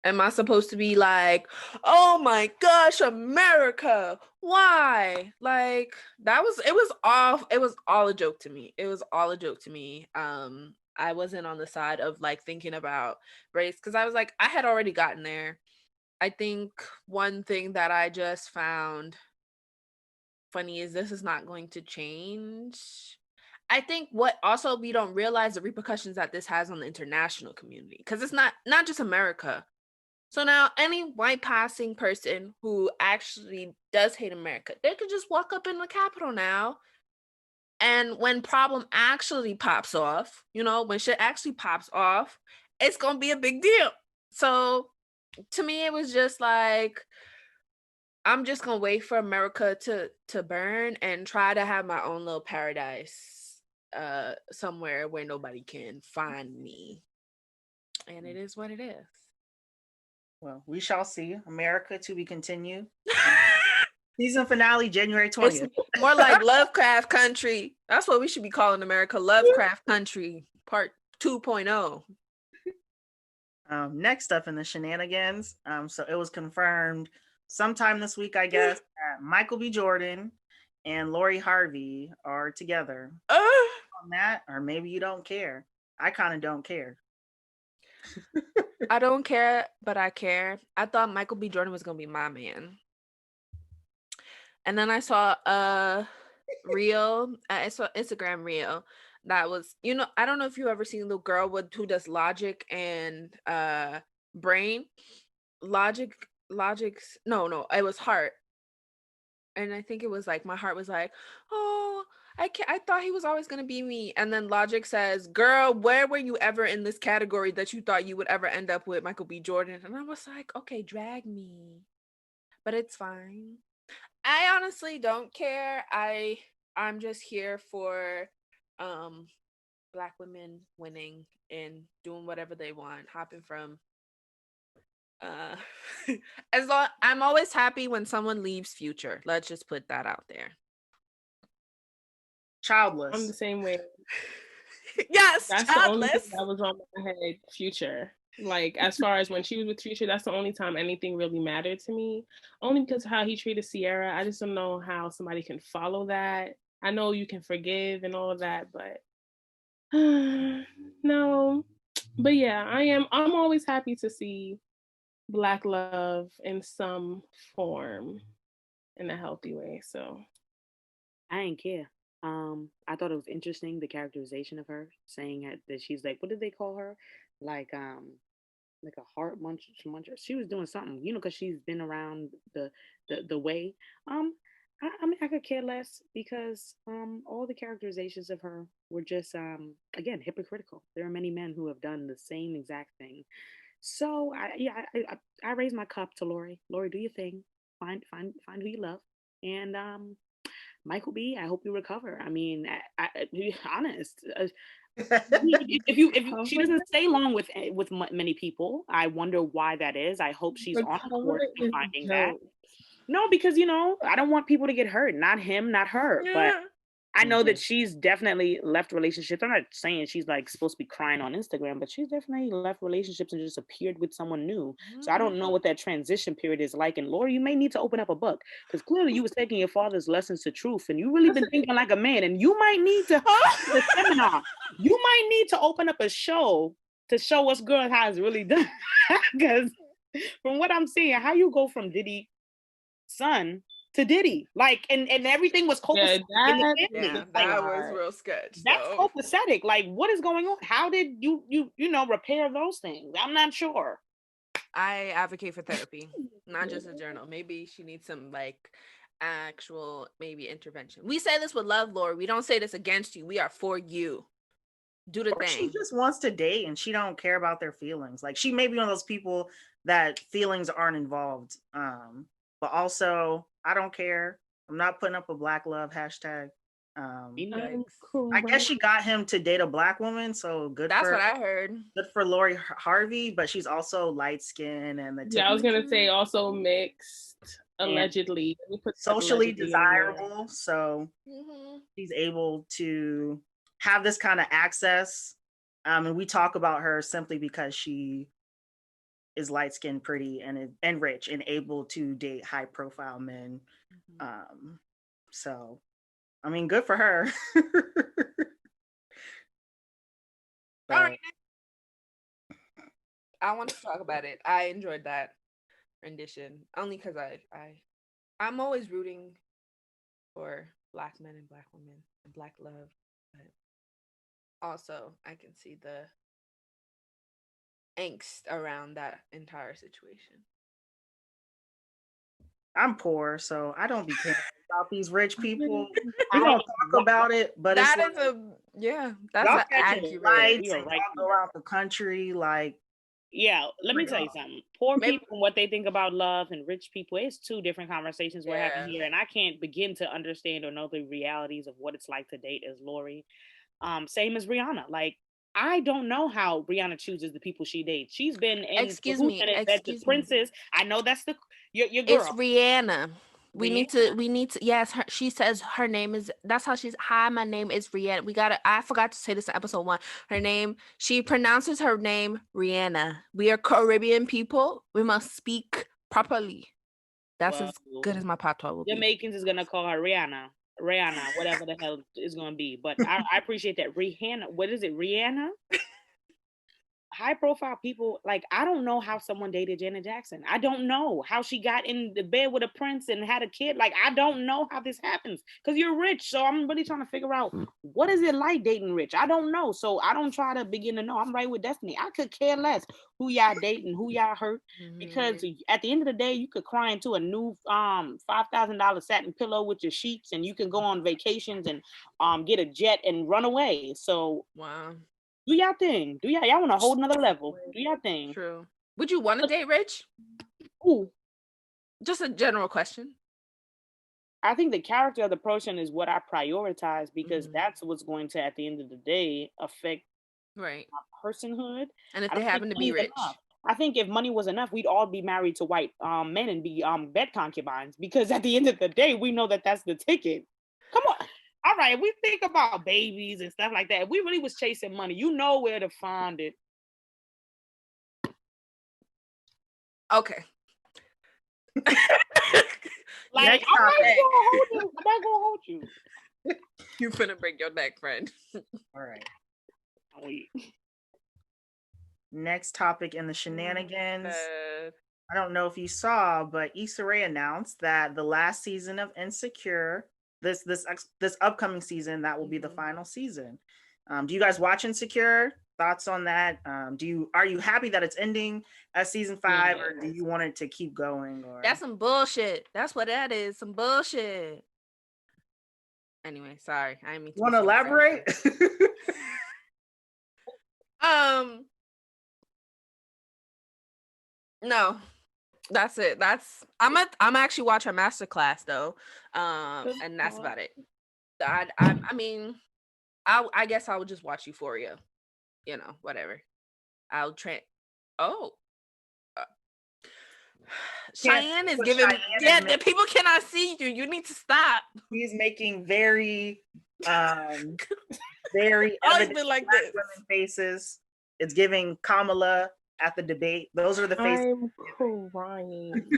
Am I supposed to be like, "Oh my gosh, America, why?" Like, it was all a joke to me. It was all a joke to me. I wasn't on the side of like thinking about race, because I was like, I had already gotten there. I think one thing that I just found funny is this is not going to change. I think what also we don't realize the repercussions that this has on the international community, because it's not just America. So now any white passing person who actually does hate America, they could just walk up in the Capitol now. And when problem actually pops off, when shit actually pops off, it's going to be a big deal. So to me, it was just like, I'm just going to wait for America to burn and try to have my own little paradise somewhere where nobody can find me. And it is what it is. Well, we shall see. America to be continued. Season finale, January 20th. It's more like Lovecraft Country. That's what we should be calling America. Lovecraft Country Part 2.0. Next up in the shenanigans, so it was confirmed sometime this week, I guess, that Michael B. Jordan and Lori Harvey are together. On that, or maybe you don't care. I kind of don't care. I don't care, but I care. I thought Michael B. Jordan was gonna be my man. And then I saw a reel, I saw Instagram reel that was, I don't know if you ever seen the girl who does Logic and Brain. Logic's no, it was Heart. And I think it was like, my heart was like, oh, I thought he was always gonna be me. And then Logic says, girl, where were you ever in this category that you thought you would ever end up with Michael B. Jordan? And I was like, okay, drag me. But it's fine. I honestly don't care. I'm just here for Black women winning and doing whatever they want, hopping from as long, I'm always happy when someone leaves Future. Let's just put that out there. Childless. I'm the same way. Yes, that's childless. The only thing that was on my head. Future. Like, as far as when she was with Future, that's the only time anything really mattered to me. Only because of how he treated Sierra. I just don't know how somebody can follow that. I know you can forgive and all of that, but no. But yeah, I'm always happy to see Black love in some form in a healthy way. So I ain't care. I thought it was interesting the characterization of her saying that she's like, what did they call her? Like like a heart muncher. She was doing something, because she's been around the way. Um, I mean, I could care less because all the characterizations of her were just again hypocritical. There are many men who have done the same exact thing. So I raise my cup to Lori. Lori, do your thing. Find who you love, and Michael B, I hope you recover. I mean, to be honest, if she doesn't stay long with many people, I wonder why that is. I hope she's on course to finding that. No, because I don't want people to get hurt. Not him, not her. But I know that she's definitely left relationships. I'm not saying she's like supposed to be crying on Instagram, but she's definitely left relationships and just appeared with someone new. So I don't know what that transition period is like. And Laura, you may need to open up a book because clearly you was taking your father's lessons to truth, and you really been thinking like a man. And you might need to the seminar. You might need to open up a show to show us girls how it's really done. Because from what I'm seeing, how you go from Diddy son to Diddy, like, and everything was copacetic. That was real sketch. That's copacetic. Like, what is going on? How did you repair those things? I'm not sure. I advocate for therapy, not just a journal. Maybe she needs some like actual maybe intervention. We say this with love, Lord. We don't say this against you. We are for you. Do the thing. She just wants to date and she don't care about their feelings. Like, she may be one of those people that feelings aren't involved. But also, I don't care. I'm not putting up a Black love hashtag. I guess she got him to date a Black woman, so good. That's what I heard. Good for Lori Harvey, but she's also light skinned and I was gonna say also mixed, allegedly. Socially desirable, so she's able to have this kind of access. And we talk about her simply because she is light skinned, pretty, and rich, and able to date high profile men. So, I mean, good for her. All right. I want to talk about it. I enjoyed that rendition only because I'm always rooting for Black men and Black women and Black love, but also I can see the angst around that entire situation. I'm poor, so I don't be caring about these rich people. We don't talk about it, but that's accurate. Right. Go around the country, like. Yeah, let me tell you something. Poor people and what they think about love, and rich people, it's two different conversations we're having here, and I can't begin to understand or know the realities of what it's like to date as Lori. Same as Rihanna. Like, I don't know how Rihanna chooses the people she dates. She's been in the Princess. I know that's your girl. It's Rihanna. We need to yes, she says her name is, that's how she's, hi, my name is Rihanna. I forgot to say this in episode 1. She pronounces her name Rihanna. We are Caribbean people. We must speak properly. That's as good as my patois will be. Jamaicans is gonna call her Rihanna, whatever the hell it's gonna be. But I appreciate that. Rihanna, what is it? Rihanna? High profile people, like, I don't know how someone dated Janet Jackson. I don't know how she got in the bed with a prince and had a kid. Like, I don't know how this happens because you're rich. So I'm really trying to figure out, what is it like dating rich? I don't know. So I don't try to begin to know. I'm right with Destiny. I could care less who y'all dating, who y'all hurt, because at the end of the day, you could cry into a new $5,000 satin pillow with your sheets, and you can go on vacations and get a jet and run away. So wow. Do y'all thing. Y'all want a whole nother level. Do y'all thing. True. Would you want to date rich? Ooh. Just a general question. I think the character of the person is what I prioritize, because that's what's going to, at the end of the day, affect my personhood. And if they happen to be rich. I think if money was enough, we'd all be married to white men and be bed concubines, because at the end of the day, we know that that's the ticket. Come on. All right, we think about babies and stuff like that. If we really was chasing money, you know where to find it. Okay. Like, I'm not gonna hold you. You finna break your neck, friend. All right. Next topic in the shenanigans. Good. I don't know if you saw, but Issa Rae announced that the last season of Insecure, this upcoming season, that will be the final season. Do you guys watch Insecure? Thoughts on that? Are you happy that it's ending at season 5, or do you want it to keep going? Or That's some bullshit. That's what that is. Some bullshit. Anyway, sorry. I didn't mean to. Want to elaborate? No. That's it. I'm actually watch her masterclass though. And that's about it. I mean, I guess I would just watch Euphoria. You know, whatever. I'll train. Oh. Cheyenne is giving. The people cannot see you. You need to stop. He's making very, very evident like Black this. women faces. It's giving Kamala at the debate. Those are the faces. I'm crying.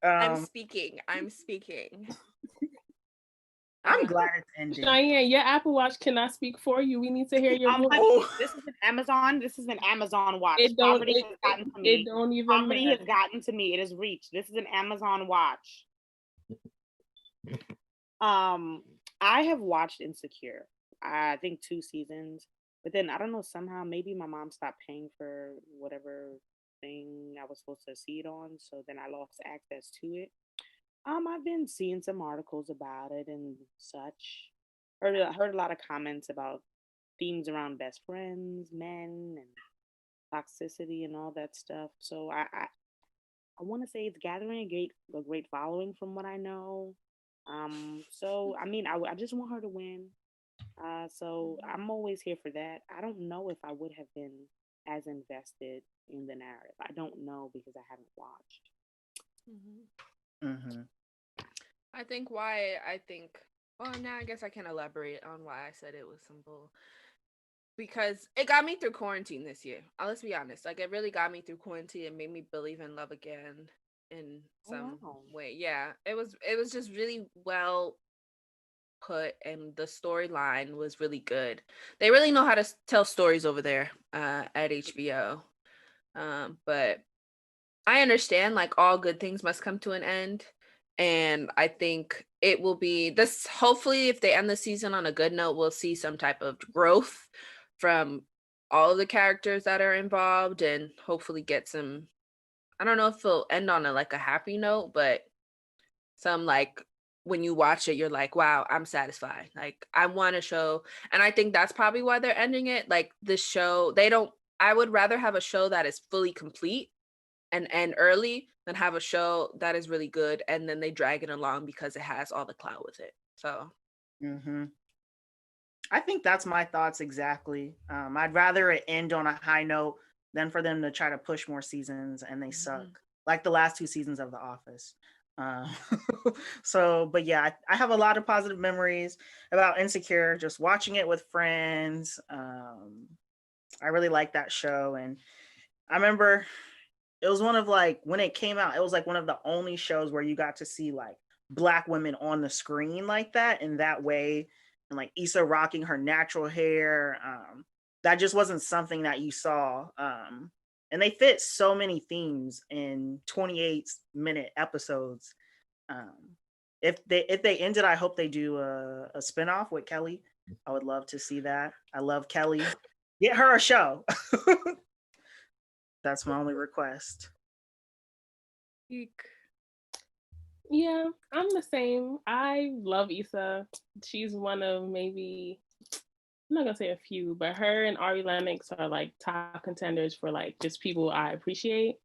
I'm speaking. I'm glad it's ending. Cheyenne, your Apple Watch cannot speak for you. We need to hear your voice. This is an Amazon. This is an Amazon watch. Poverty has gotten to me. It don't even Poverty has gotten to me. It has reached. This is an Amazon watch. I have watched Insecure. I think 2 seasons, but then I don't know, somehow maybe my mom stopped paying for whatever thing I was supposed to see it on, so then I lost access to it. I've been seeing some articles about it and such. Heard a lot of comments about themes around best friends, men, and toxicity and all that stuff. So I want to say it's gathering a great following from what I know. So I mean, I just want her to win. So I'm always here for that. I don't know if I would have been as invested in the narrative. I don't know because I haven't watched. I think well, now I guess I can elaborate on why I said it was some bull. Because it got me through quarantine this year. Let's be honest. Like, it really got me through quarantine and made me believe in love again in some way. Yeah. It was just really well put, and the storyline was really good. They really know how to tell stories over there at HBO. But I understand, like, all good things must come to an end. And I think it will be this. Hopefully, if they end the season on a good note, we'll see some type of growth from all of the characters that are involved, and hopefully get some. I don't know if it'll end on a happy note, but some, like, when you watch it, you're like, wow, I'm satisfied. Like, I want a show, and I think that's probably why they're ending it. Like, this show, I would rather have a show that is fully complete and end early than have a show that is really good and then they drag it along because it has all the clout with it. So I think that's my thoughts exactly. I'd rather it end on a high note than for them to try to push more seasons and they suck, like the last 2 seasons of The Office. But yeah, I have a lot of positive memories about Insecure, just watching it with friends. I really like that show, and I remember it was one of, like, when it came out, it was like one of the only shows where you got to see like Black women on the screen like that in that way, and like Issa rocking her natural hair. That just wasn't something that you saw. And they fit so many themes in 28-minute episodes. If they ended, I hope they do a spinoff with Kelly. I would love to see that. I love Kelly. Get her a show. That's my only request. Yeah, I'm the same. I love Issa. She's one of maybe, I'm not gonna say a few, but her and Ari Lennox are like top contenders for like just people I appreciate.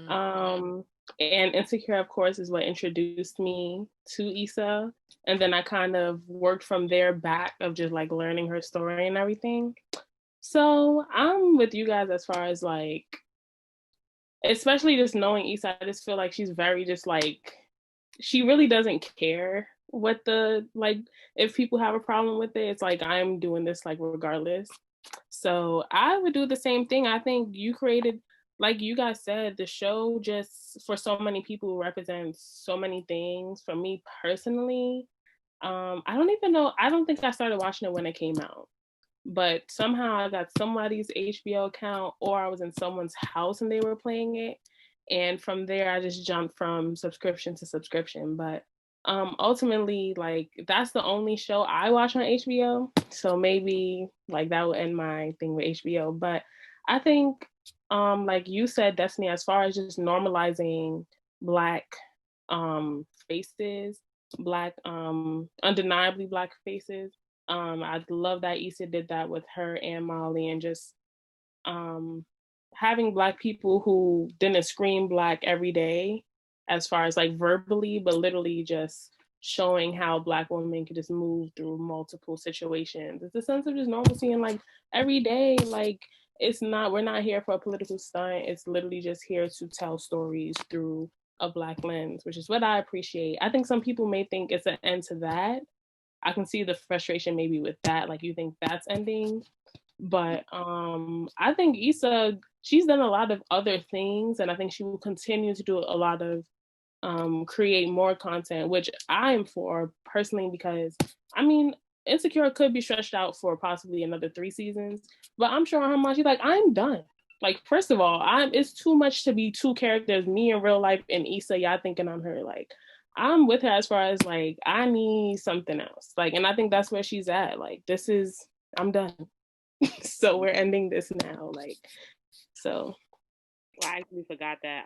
And Insecure, of course, is what introduced me to Issa. And then I kind of worked from there back of just like learning her story and everything. So I'm with you guys as far as like, especially just knowing Issa, I just feel like she's very just like, she really doesn't care what the, like, if people have a problem with it, it's like, I'm doing this like regardless. So I would do the same thing. I think you created, like you guys said, the show just for so many people represents so many things. For me personally, I don't even know, I don't think I started watching it when it came out. but somehow I got somebody's HBO account, or I was in someone's house and they were playing it. And from there, I just jumped from subscription to subscription. But ultimately, like, that's the only show I watch on HBO. So maybe like that will end my thing with HBO. But I think, like you said, Destiny, as far as just normalizing Black faces, Black, undeniably Black faces. I love that Issa did that with her and Molly, and just having Black people who didn't scream Black every day, as far as like verbally, but literally just showing how Black women can just move through multiple situations. It's a sense of just normalcy, and like every day, like we're not here for a political stunt. It's literally just here to tell stories through a Black lens, which is what I appreciate. I think some people may think it's an end to that. I can see the frustration maybe with that, like you think that's ending. But I think Issa, she's done a lot of other things, and I think she will continue to do a lot of create more content, which I'm for personally, because I mean, Insecure could be stretched out for possibly another 3 seasons, but I'm sure her mom, she's like, I'm done. Like, first of all, it's too much to be 2 characters, me in real life and Issa, y'all thinking I'm her. Like, I'm with her as far as like, I need something else. Like, and I think that's where she's at. Like, I'm done. So we're ending this now. Like, so. Well, I actually forgot that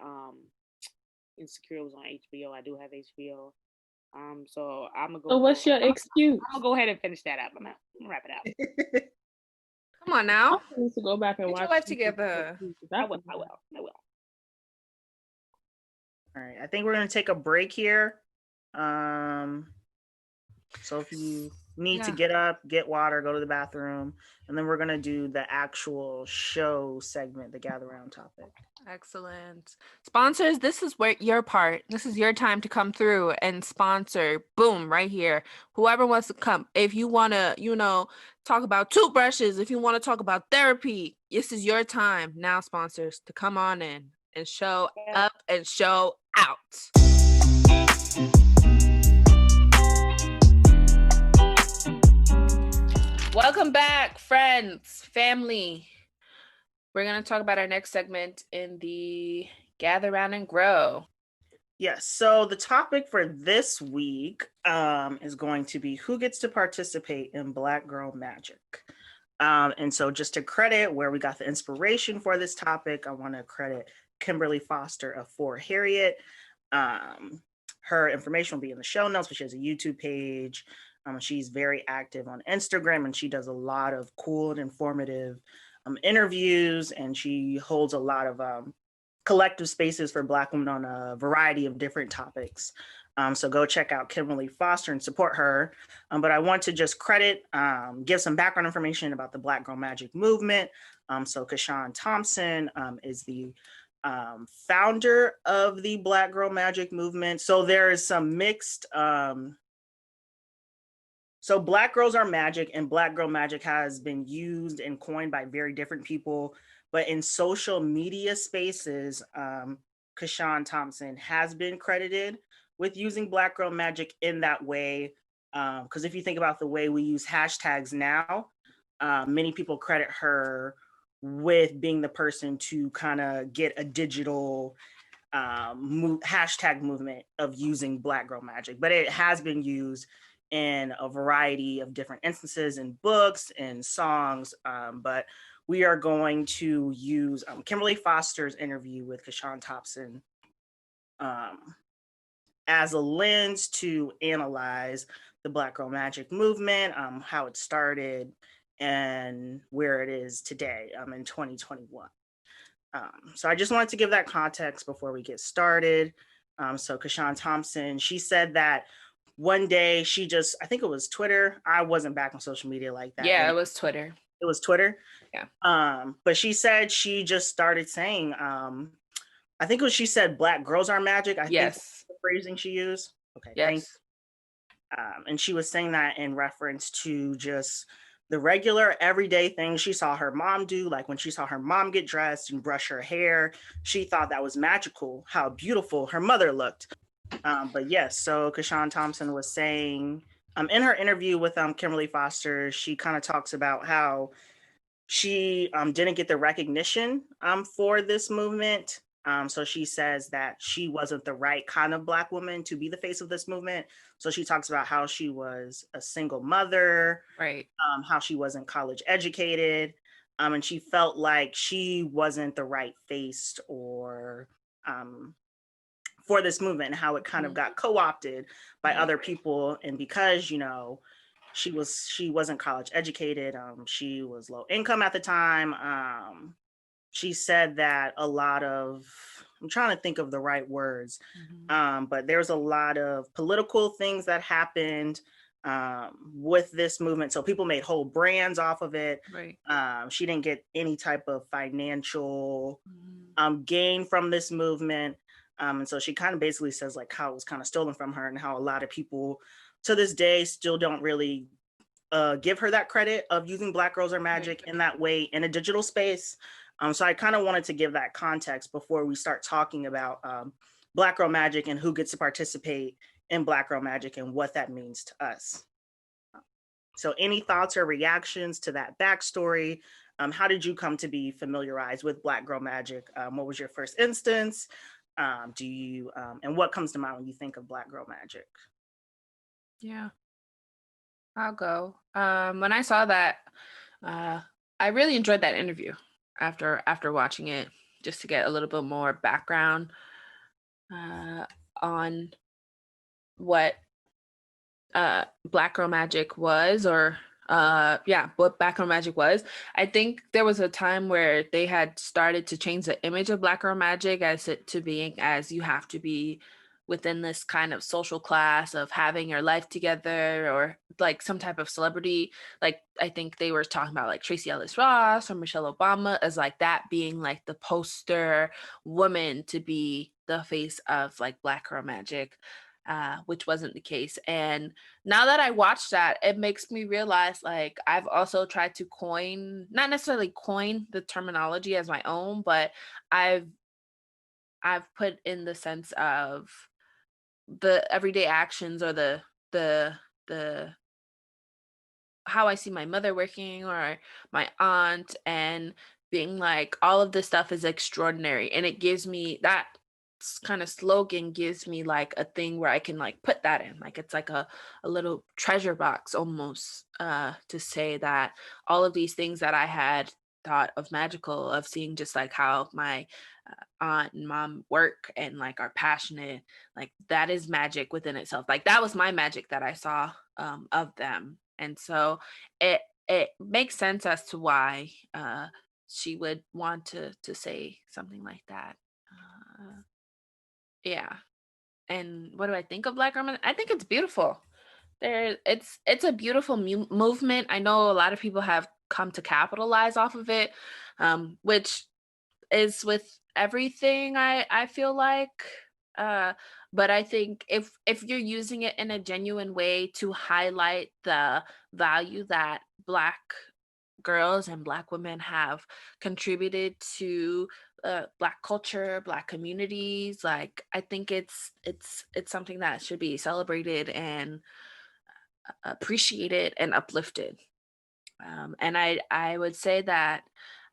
Insecure was on HBO. I do have HBO. So I'm gonna go. So what's your excuse? I'm gonna go ahead and finish that up. I'm gonna wrap it up. Come on now. I need to go back and Get watch your life together. I will. All right, I think we're gonna take a break here. So if you need to get up, get water, go to the bathroom, and then we're gonna do the actual show segment, the gather round topic. Excellent. Sponsors, this is where your part. This is your time to come through and sponsor. Boom, right here. Whoever wants to come. If you want to, talk about toothbrushes, if you want to talk about therapy, this is your time now, sponsors, to come on in and show up and show out. Welcome back, friends, family. We're going to talk about our next segment in the Gather Round and Grow. Yes, so the topic for this week is going to be who gets to participate in Black Girl Magic. And so just to credit where we got the inspiration for this topic, I want to credit Kimberly Foster of For Harriet. Her information will be in the show notes, but she has a YouTube page. She's very active on Instagram, and she does a lot of cool and informative interviews, and she holds a lot of collective spaces for Black women on a variety of different topics. So go check out Kimberly Foster and support her. But I want to just give some background information about the Black Girl Magic movement. So Cashawn Thompson is the founder of the Black Girl Magic movement. So there is some mixed... So Black Girls Are Magic and Black Girl Magic has been used and coined by very different people, but in social media spaces, Cashawn Thompson has been credited with using Black Girl Magic in that way. Because if you think about the way we use hashtags now, many people credit her with being the person to kind of get a digital hashtag movement of using Black Girl Magic, but it has been used in a variety of different instances in books and songs. But we are going to use Kimberly Foster's interview with Cashawn Thompson as a lens to analyze the Black Girl Magic movement, how it started and where it is today in 2021. So I just wanted to give that context before we get started. So Cashawn Thompson, she said that one day she just, I think it was Twitter. I wasn't back on social media like that. Yeah, it was Twitter. It was Twitter? Yeah. But she said she just started saying, I think she said Black Girls Are Magic. I think that's the phrasing she used. Okay, yes. Thanks. And she was saying that in reference to just the regular everyday things she saw her mom do. Like when she saw her mom get dressed and brush her hair, she thought that was magical, how beautiful her mother looked. But yes, so Cashawn Thompson was saying In her interview with Kimberly Foster, she kind of talks about how she didn't get the recognition for this movement. So she says that she wasn't the right kind of Black woman to be the face of this movement. So she talks about how she was a single mother, Right. how she wasn't college educated, and she felt like she wasn't the right face or for this movement, and how it kind of got co-opted by other people. And because, you know, she wasn't college educated, she was low income at the time. She said that a lot of, I'm trying to think of the right words, but there's a lot of political things that happened with this movement. So people made whole brands off of it. Right. She didn't get any type of financial gain from this movement. And so she kind of basically says like how it was kind of stolen from her, and how a lot of people to this day still don't really give her that credit of using Black Girls Are Magic in that way in a digital space. So I kind of wanted to give that context before we start talking about Black Girl Magic and who gets to participate in Black Girl Magic and what that means to us. So any thoughts or reactions to that backstory? How did you come to be familiarized with Black Girl Magic? What was your first instance? And what comes to mind when you think of Black Girl Magic? Yeah, I'll go. When I saw that, I really enjoyed that interview after watching it, just to get a little bit more background on what Black Girl Magic was, or what Black Girl Magic was. I think there was a time where they had started to change the image of Black Girl Magic as it to being as you have to be within this kind of social class of having your life together, or like some type of celebrity. Like I think they were talking about like Tracy Ellis Ross or Michelle Obama as like that being like the poster woman to be the face of like Black Girl Magic. Which wasn't the case. And now that I watched that, it makes me realize like I've also tried to not necessarily coin the terminology as my own, but I've put in the sense of the everyday actions, or the how I see my mother working, or my aunt, and being like all of this stuff is extraordinary, and it gives me that kind of slogan, gives me like a thing where I can like put that in, like it's like a little treasure box almost, to say that all of these things that I had thought of magical, of seeing just like how my aunt and mom work and like are passionate, like that is magic within itself. Like that was my magic that I saw of them. And so it makes sense as to why she would want to say something like that. Yeah. And what do I think of Black Girl Magic? I think it's beautiful. It's a beautiful movement. I know a lot of people have come to capitalize off of it, which is with everything, I feel like. But I think if you're using it in a genuine way to highlight the value that Black girls and Black women have contributed to Black culture, Black communities, like I think it's something that should be celebrated and appreciated and uplifted. And I would say that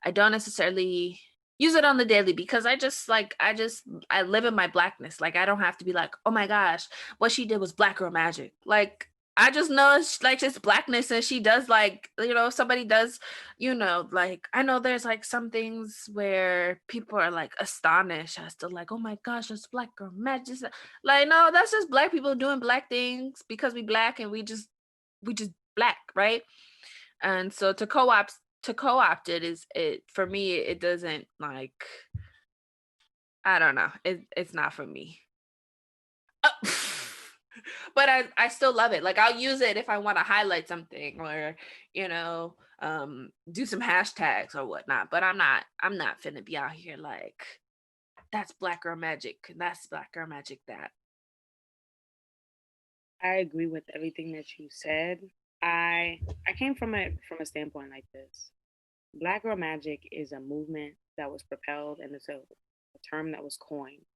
I don't necessarily use it on the daily, because I live in my Blackness. Like I don't have to be like, oh my gosh, what she did was Black Girl Magic. Like I just know it's like just Blackness, and she does like, if somebody does, like I know there's like some things where people are like astonished as to like, oh my gosh, it's Black Girl Magic. Like no, that's just Black people doing Black things because we Black, and we just Black, right? And so to co-opt it is, it for me, it doesn't like, I don't know, it's not for me. But I still love it. Like I'll use it if I want to highlight something, or do some hashtags or whatnot. But I'm not finna be out here like that's Black Girl Magic, that's Black Girl Magic that. I agree with everything that you said. I came from a standpoint like this. Black Girl Magic is a movement that was propelled, and it's a term that was coined.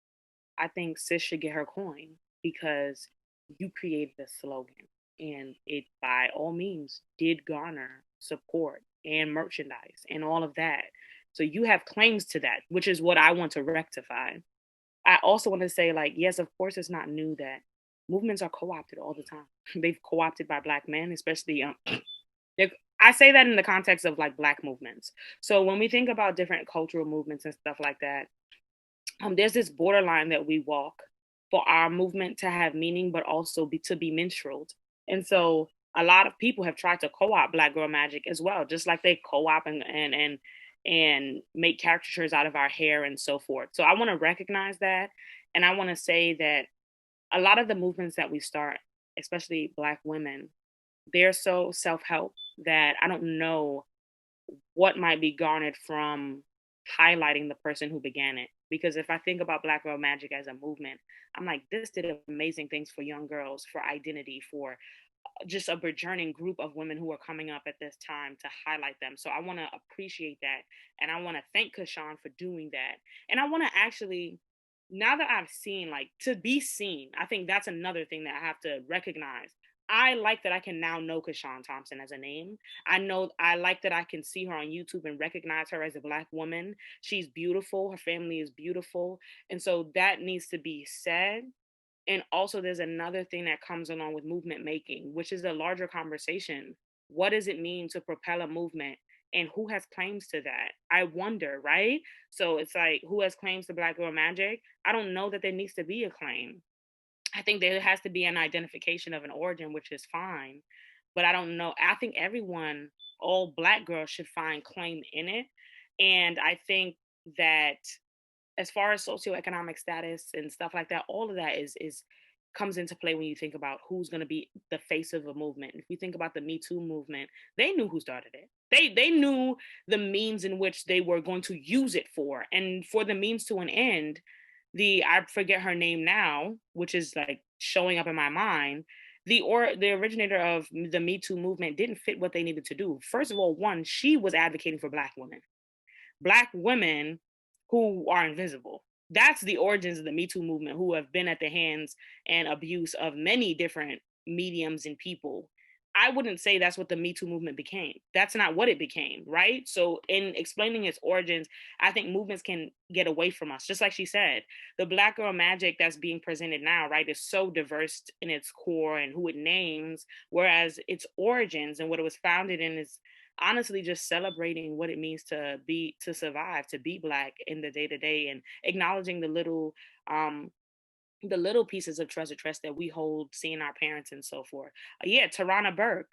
I think sis should get her coin because you created a slogan. And it, by all means, did garner support and merchandise and all of that. So you have claims to that, which is what I want to rectify. I also want to say, like, yes, of course, it's not new that movements are co-opted all the time. They've co-opted by Black men, especially. I say that in the context of like Black movements. So when we think about different cultural movements and stuff like that, there's this borderline that we walk for our movement to have meaning, but also to be minstreled. And so a lot of people have tried to co-opt Black girl magic as well, just like they co-opt and make caricatures out of our hair and so forth. So I want to recognize that, and I want to say that a lot of the movements that we start, especially Black women, they're so self-help that I don't know what might be garnered from highlighting the person who began it. Because if I think about Black Girl Magic as a movement, I'm like, this did amazing things for young girls, for identity, for just a burgeoning group of women who are coming up at this time to highlight them. So I want to appreciate that. And I want to thank Cashawn for doing that. And I want to actually, now that I've seen, like, to be seen, I think that's another thing that I have to recognize. I like that I can now know Cashawn Thompson as a name. I like that I can see her on YouTube and recognize her as a Black woman. She's beautiful. Her family is beautiful. And so that needs to be said. And also, there's another thing that comes along with movement making, which is a larger conversation. What does it mean to propel a movement? And who has claims to that? I wonder, right? So it's like, who has claims to Black Girl Magic? I don't know that there needs to be a claim. I think there has to be an identification of an origin, which is fine. But I don't know. I think everyone, all Black girls, should find claim in it. And I think that as far as socioeconomic status and stuff like that, all of that is comes into play when you think about who's going to be the face of a movement. If you think about the Me Too movement, they knew who started it. They knew the means in which they were going to use it for, and for the means to an end. I forget her name now, which is like showing up in my mind. The originator of the Me Too movement didn't fit what they needed to do. First of all, one, she was advocating for Black women who are invisible. That's the origins of the Me Too movement, who have been at the hands and abuse of many different mediums and people. I wouldn't say that's what the Me Too movement became. That's not what it became, right? So in explaining its origins, I think movements can get away from us. Just like she said, the Black girl magic that's being presented now, right, is so diverse in its core and who it names, whereas its origins and what it was founded in is honestly just celebrating what it means to survive, to be Black in the day to day, and acknowledging the little pieces of treasure chest that we hold, seeing our parents and so forth. Yeah, Tarana Burke.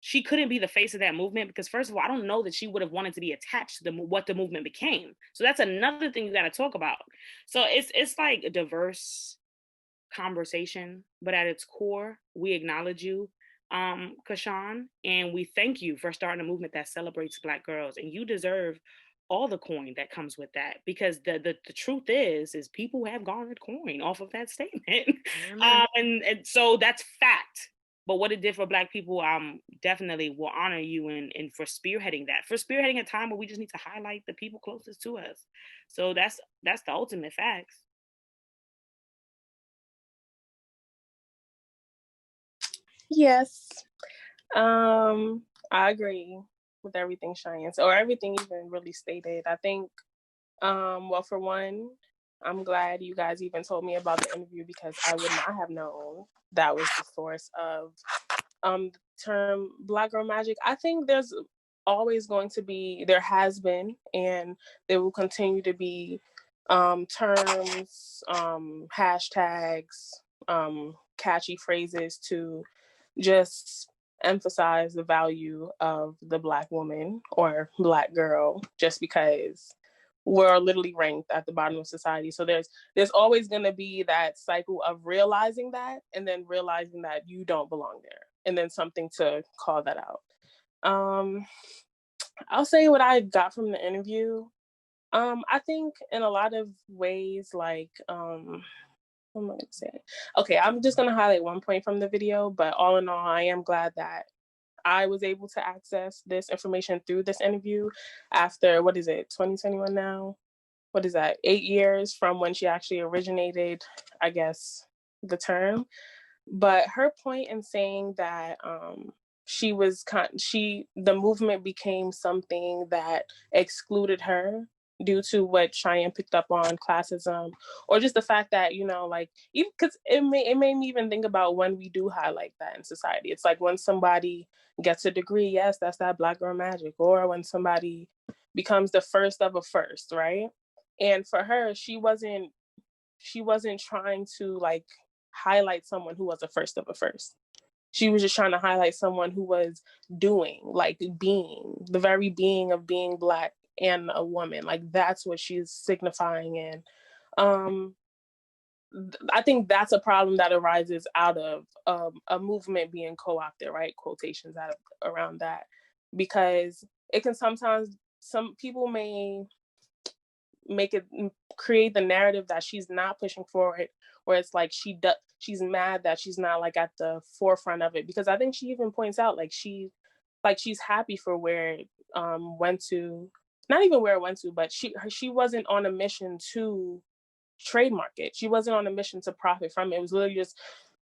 She couldn't be the face of that movement because, first of all, I don't know that she would have wanted to be attached to what the movement became. So that's another thing you got to talk about. So it's like a diverse conversation, but at its core, we acknowledge you, Cashawn, and we thank you for starting a movement that celebrates Black girls. And you deserve all the coin that comes with that, because the truth is people have garnered coin off of that statement. And so that's fact. But what it did for Black people, definitely will honor you and for spearheading that, for spearheading a time where we just need to highlight the people closest to us. So that's the ultimate facts. Yes. I agree with everything Cheyenne said, or everything even really stated. I think, well, for one, I'm glad you guys even told me about the interview, because I would not have known that was the source of the term Black girl magic. I think there's always going to be, there has been, and there will continue to be terms, hashtags, catchy phrases to just emphasize the value of the Black woman or Black girl, just because we're literally ranked at the bottom of society. So there's always going to be that cycle of realizing that, and then realizing that you don't belong there, and then something to call that out. I'll say what I got from the interview. I think in a lot of ways, like, what am I going to say? Okay, I'm just going to highlight one point from the video, but all in all, I am glad that I was able to access this information through this interview after, 2021 now? What is that? 8 years from when she actually originated, I guess, the term. But her point in saying that the movement became something that excluded her due to what Cheyenne picked up on, classism, or just the fact that, like, even because it made me even think about when we do highlight that in society. It's like when somebody gets a degree, yes, that's that Black girl magic, or when somebody becomes the first of a first, right? And for her, she wasn't trying to like highlight someone who was a first of a first. She was just trying to highlight someone who was doing, like, being, the very being of being Black and a woman. Like, that's what she's signifying. And I think that's a problem that arises out of a movement being co-opted, right? Quotations around that, because it can sometimes, some people may create the narrative that she's not pushing forward, where it's like she's mad that she's not like at the forefront of it. Because I think she even points out like she's happy for where it went to, not even where it went to, but she wasn't on a mission to trademark it. She wasn't on a mission to profit from it. It was literally just,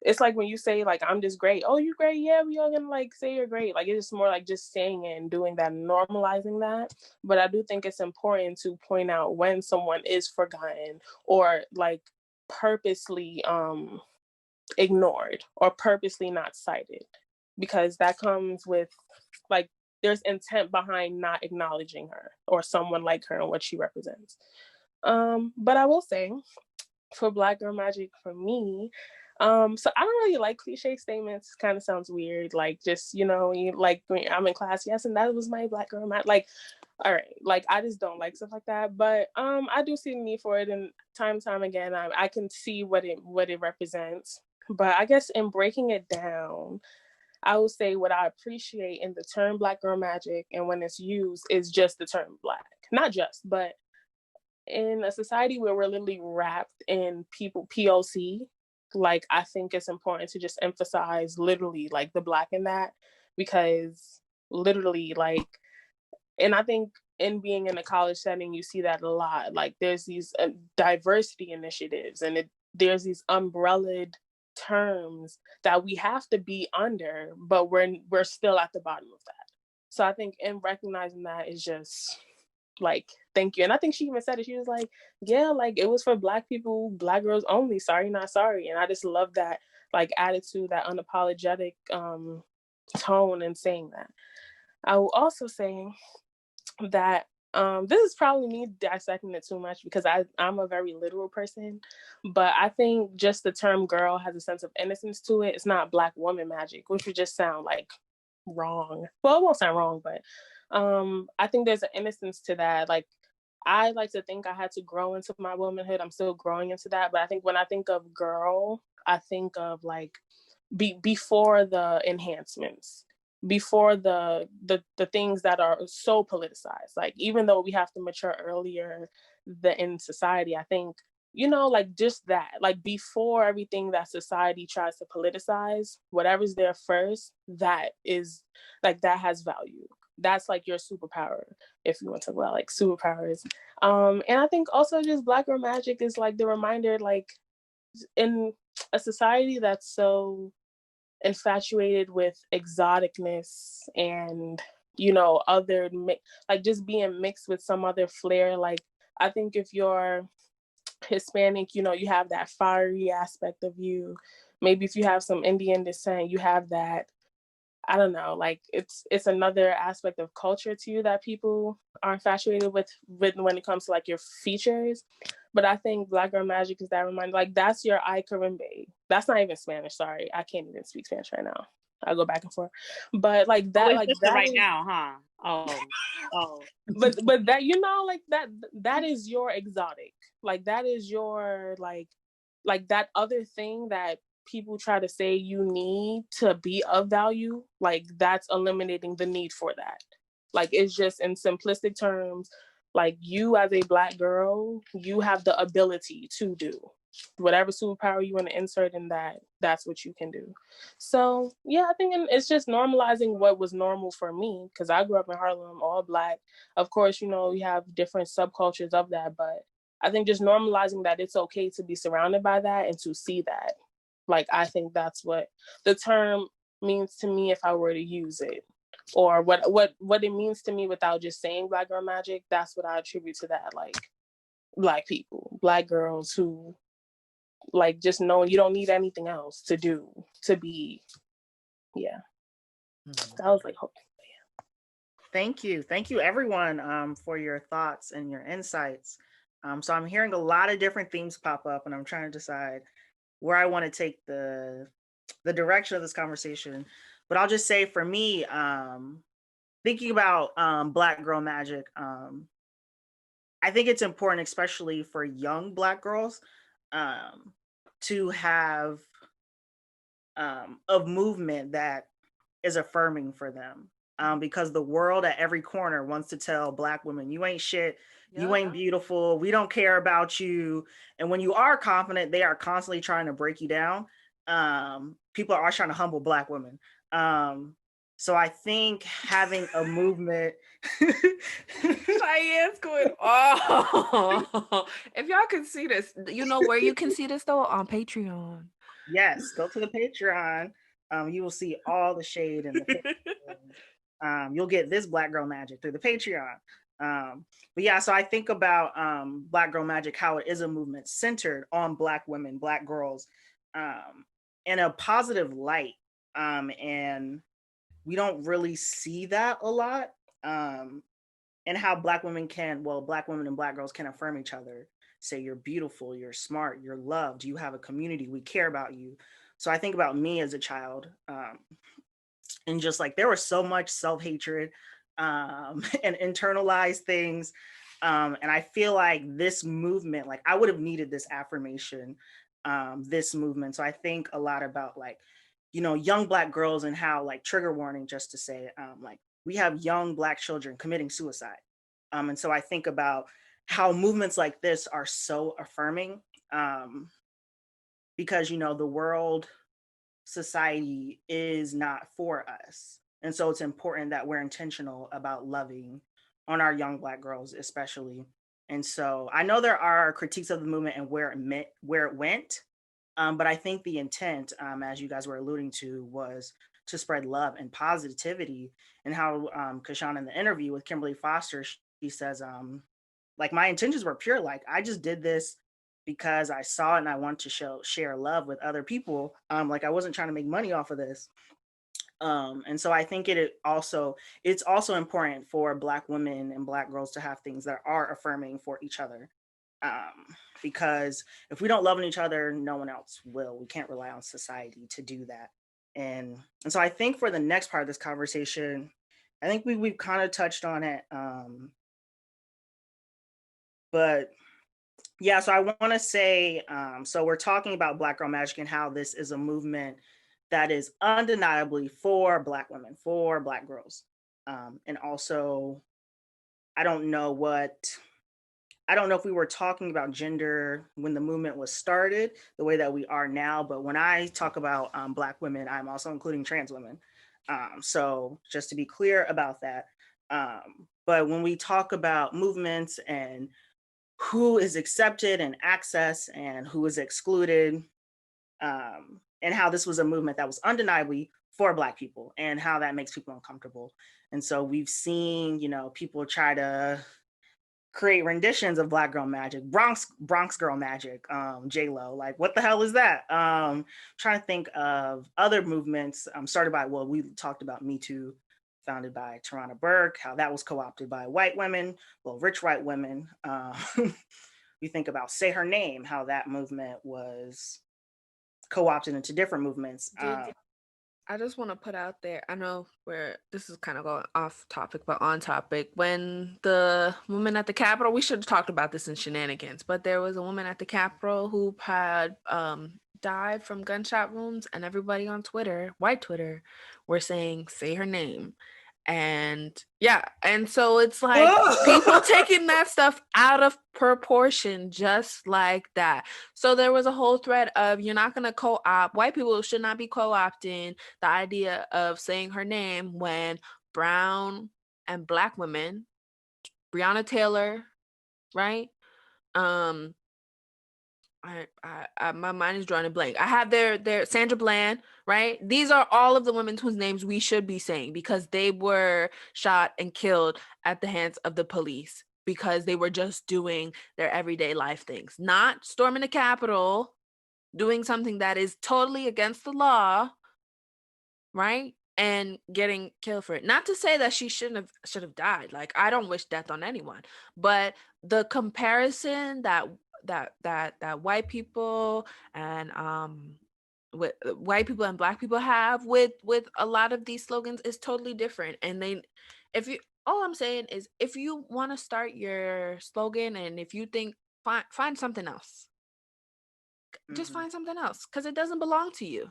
it's like when you say like, I'm just great. Oh, you great? Yeah, we all gonna like say you're great. Like, it's just more like just saying it and doing that, normalizing that. But I do think it's important to point out when someone is forgotten or like purposely ignored or purposely not cited, because that comes with like, there's intent behind not acknowledging her or someone like her and what she represents. But I will say, for Black girl magic, for me, so I don't really like cliche statements. Kind of sounds weird, like just, like when I'm in class, yes, and that was my Black girl magic. Like, all right, like I just don't like stuff like that. But I do see the need for it, and time again, I can see what it represents. But I guess in breaking it down, I would say what I appreciate in the term Black girl magic and when it's used is just the term Black, not just, but in a society where we're literally wrapped in people POC, like I think it's important to just emphasize literally like the Black in that, because literally like, and I think in being in a college setting, you see that a lot. Like there's these diversity initiatives and there's these umbrellaed terms that we have to be under, but we're still at the bottom of that. So I think in recognizing that is just like, thank you. And I think she even said it. She was like, yeah, like it was for Black people, Black girls only. Sorry, not sorry. And I just love that like attitude, that unapologetic tone in saying that. I will also say that this is probably me dissecting it too much because I'm a very literal person, but I think just the term girl has a sense of innocence to it. It's not Black woman magic, which would just sound like wrong. Well, it won't sound wrong, but I think there's an innocence to that. Like, I like to think I had to grow into my womanhood. I'm still growing into that. But I think when I think of girl, I think of like before the enhancements, before the things that are so politicized. Like, even though we have to mature earlier in society, I think, like just that, like before everything that society tries to politicize, whatever's there first, that is like, that has value. That's like your superpower, if you want to talk about like superpowers. And I think also just Black girl magic is like the reminder, like in a society that's so infatuated with exoticness and other like just being mixed with some other flair. Like, I think if you're Hispanic, you have that fiery aspect of you. Maybe if you have some Indian descent, you have that, I don't know, like it's another aspect of culture to you that people are infatuated with when it comes to like your features. But I think Black girl magic is that reminder, like that's your I Carimbe. That's not even Spanish. Sorry, I can't even speak Spanish right now. I go back and forth. But like that, like that right is, now, huh? Oh. but that, like that is your exotic. Like that is your like that other thing that people try to say you need to be of value. Like that's eliminating the need for that. Like, it's just in simplistic terms, like you as a Black girl, you have the ability to do whatever superpower you want to insert in that. That's what you can do. So yeah, I think it's just normalizing what was normal for me, because I grew up in Harlem, all Black. Of course, you have different subcultures of that, but I think just normalizing that it's okay to be surrounded by that and to see that. Like, I think that's what the term means to me if I were to use it, or what it means to me without just saying Black girl magic. That's what I attribute to that. Like, Black people, Black girls who, like, just knowing you don't need anything else to do to be. Yeah. That was like, hoping. Thank you everyone for your thoughts and your insights. So I'm hearing a lot of different themes pop up, and I'm trying to decide where I want to take the direction of this conversation. But I'll just say, for me, thinking about Black girl magic, I think it's important, especially for young Black girls, to have a movement that is affirming for them. Because the world at every corner wants to tell Black women, you ain't shit, you ain't beautiful, we don't care about you. And when you are confident, they are constantly trying to break you down. People are trying to humble Black women. So I think having a movement. Cheyenne's going, oh. If y'all can see this, you know where you can see this though? On Patreon. Yes, go to the Patreon. You will see all the shade in the Patreon. You'll get this Black girl magic through the Patreon. But yeah, so I think about Black girl magic, how it is a movement centered on Black women, Black girls, in a positive light. And we don't really see that a lot. And how Black women and Black girls can affirm each other, say you're beautiful, you're smart, you're loved, you have a community, we care about you. So I think about me as a child, and just like there was so much self-hatred and internalized things. And I feel like this movement, like I would have needed this affirmation, this movement. So I think a lot about, like, you know, young Black girls, and how, like, trigger warning, just to say, like, we have young Black children committing suicide. And so I think about how movements like this are so affirming, because, you know, the world, society is not for us. And so it's important that we're intentional about loving on our young Black girls, especially. And so I know there are critiques of the movement and where it went. But I think the intent, as you guys were alluding to, was to spread love and positivity. And how Cashawn, in the interview with Kimberly Foster, she says, like, my intentions were pure. Like, I just did this because I saw it and I want to share love with other people. Like, I wasn't trying to make money off of this. And so I think it's also important for Black women and Black girls to have things that are affirming for each other. Because if we don't love each other, no one else will. We can't rely on society to do that. And so I think for the next part of this conversation, I think we've kind of touched on it. But yeah, so I want to say, so we're talking about Black girl magic and how this is a movement that is undeniably for Black women, for Black girls. And also, I don't know if we were talking about gender when the movement was started the way that we are now, but when I talk about Black women, I'm also including trans women. So just to be clear about that. But when we talk about movements and who is accepted and access and who is excluded, and how this was a movement that was undeniably for Black people, and how that makes people uncomfortable. And so we've seen, you know, people try to create renditions of Black girl magic, Bronx girl magic, J-Lo, like, what the hell is that? Trying to think of other movements started by, well, we talked about Me Too, founded by Tarana Burke, how that was co-opted by white women, well, rich white women. We think about Say Her Name, how that movement was co-opted into different movements. I just want to put out there, I know where this is kind of going off topic, but on topic. When the woman at the Capitol, we should have talked about this in shenanigans, but there was a woman at the Capitol who had died from gunshot wounds, and everybody on Twitter, white Twitter, were saying, say her name. And yeah, and so it's like people taking that stuff out of proportion just like that. So there was a whole thread of, you're not going to co-opt, white people should not be co-opting the idea of saying her name when brown and Black women, Breonna Taylor, right? my mind is drawing a blank. I have their Sandra Bland, right? These are all of the women whose names we should be saying because they were shot and killed at the hands of the police because they were just doing their everyday life things, not storming the Capitol, doing something that is totally against the law, right? And getting killed for it. Not to say that she should have died. Like, I don't wish death on anyone, but the comparison that white people and with white people and black people have with a lot of these slogans is totally different. And if you all I'm saying is, if you want to start your slogan and if you think, find something else. Just find something else, because it doesn't belong to you.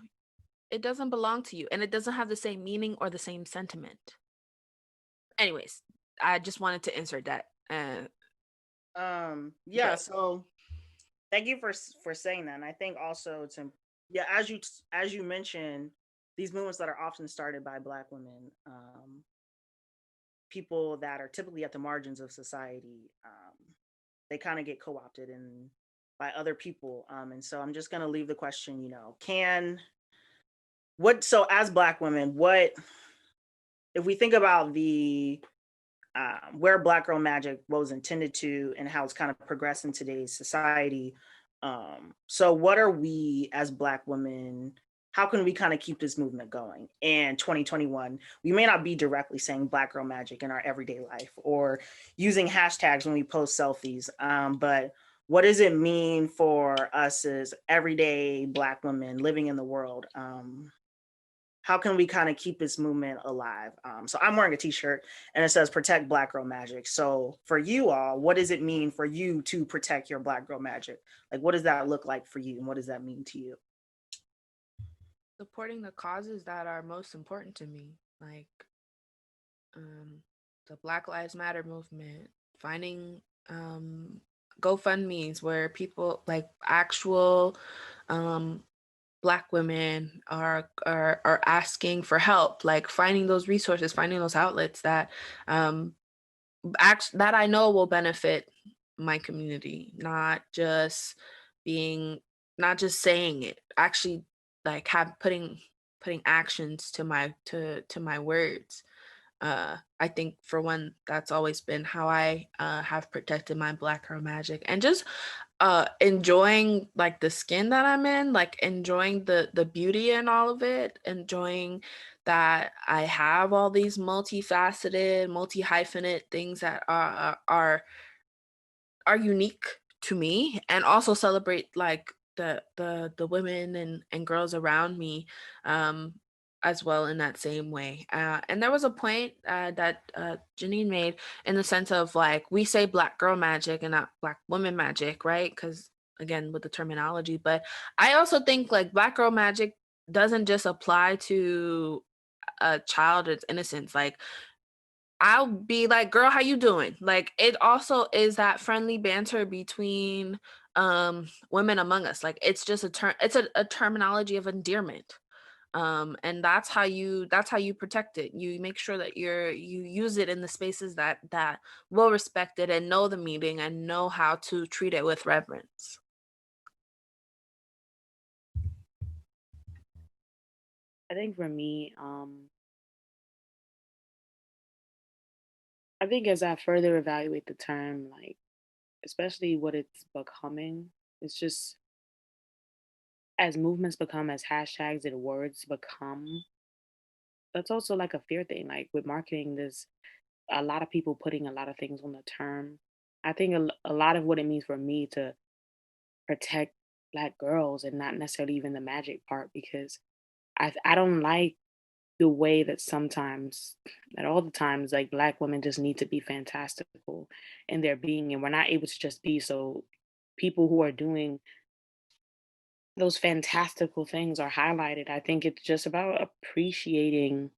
It doesn't belong to you, and it doesn't have the same meaning or the same sentiment. Anyways, I just wanted to insert that. Yeah, so thank you for saying that. And I think also as you mentioned, these movements that are often started by Black women, people that are typically at the margins of society, they kind of get co-opted and by other people. And so I'm just gonna leave the question, so as Black women, what if we think about the where Black Girl Magic was intended to and how it's kind of progressed in today's society? So what are we as Black women, how can we kind of keep this movement going in 2021? We may not be directly saying Black Girl Magic in our everyday life or using hashtags when we post selfies, but what does it mean for us as everyday Black women living in the world? How can we kind of keep this movement alive? So I'm wearing a t-shirt and it says protect Black Girl Magic. So for you all, what does it mean for you to protect your Black Girl Magic? Like, what does that look like for you? And what does that mean to you? Supporting the causes that are most important to me, like the Black Lives Matter movement, finding GoFundMe's where people, like actual Black women are asking for help, like finding those resources, finding those outlets that that I know will benefit my community, not just saying it, actually like putting actions to my words. I think for one, that's always been how I have protected my Black Girl Magic, and just enjoying like the skin that I'm in, like enjoying the beauty in all of it, enjoying that I have all these multifaceted, multi-hyphenate things that are unique to me, and also celebrate like the women and girls around me as well in that same way. And there was a point that Jeannine made in the sense of like, we say Black Girl Magic and not Black Woman Magic, right? Because again, with the terminology, but I also think like Black Girl Magic doesn't just apply to a child's innocence. Like, I'll be like, girl, how you doing? Like, it also is that friendly banter between women among us. Like, it's just a terminology of endearment. And that's how you protect it. You make sure that you use it in the spaces that will respect it and know the meaning and know how to treat it with reverence. I think for me, I think as I further evaluate the term, like, especially what it's becoming, it's just as movements become, as hashtags and words become, that's also like a fear thing. Like with marketing, there's a lot of people putting a lot of things on the term. I think a lot of what it means for me to protect Black girls and not necessarily even the magic part, because I don't like the way that sometimes, at all the times, like Black women just need to be fantastical in their being, and we're not able to just be. So people who are doing those fantastical things are highlighted. I think it's just about appreciating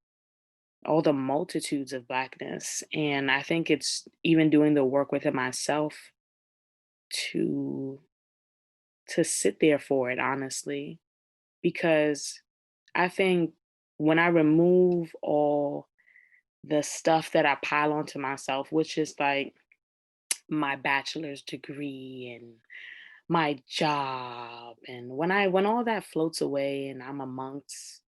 all the multitudes of Blackness, and I think it's even doing the work within myself to sit there for it, honestly, because I think when I remove all the stuff that I pile onto myself, which is like my bachelor's degree and my job. And when all that floats away and I'm amongst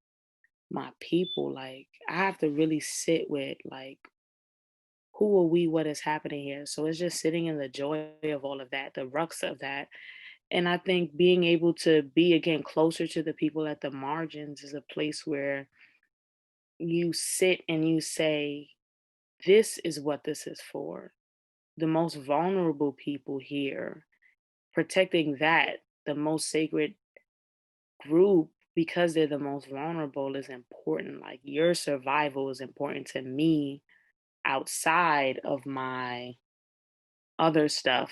my people, like I have to really sit with like, who are we, what is happening here? So it's just sitting in the joy of all of that, the rux of that. And I think being able to be again closer to the people at the margins is a place where you sit and you say, this is what this is for. The most vulnerable people here, protecting that, the most sacred group, because they're the most vulnerable, is important. Like your survival is important to me outside of my other stuff.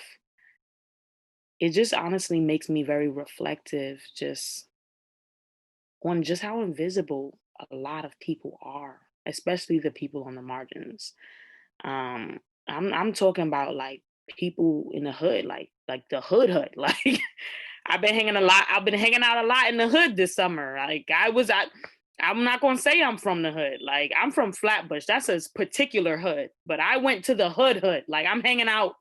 It just honestly makes me very reflective just on just how invisible a lot of people are, especially the people on the margins. Um, I'm talking about like people in the hood, like the hood. Like I've been hanging out a lot in the hood this summer. Like I'm not gonna say I'm from the hood. Like I'm from Flatbush. That's a particular hood. But I went to the hood. Like I'm hanging out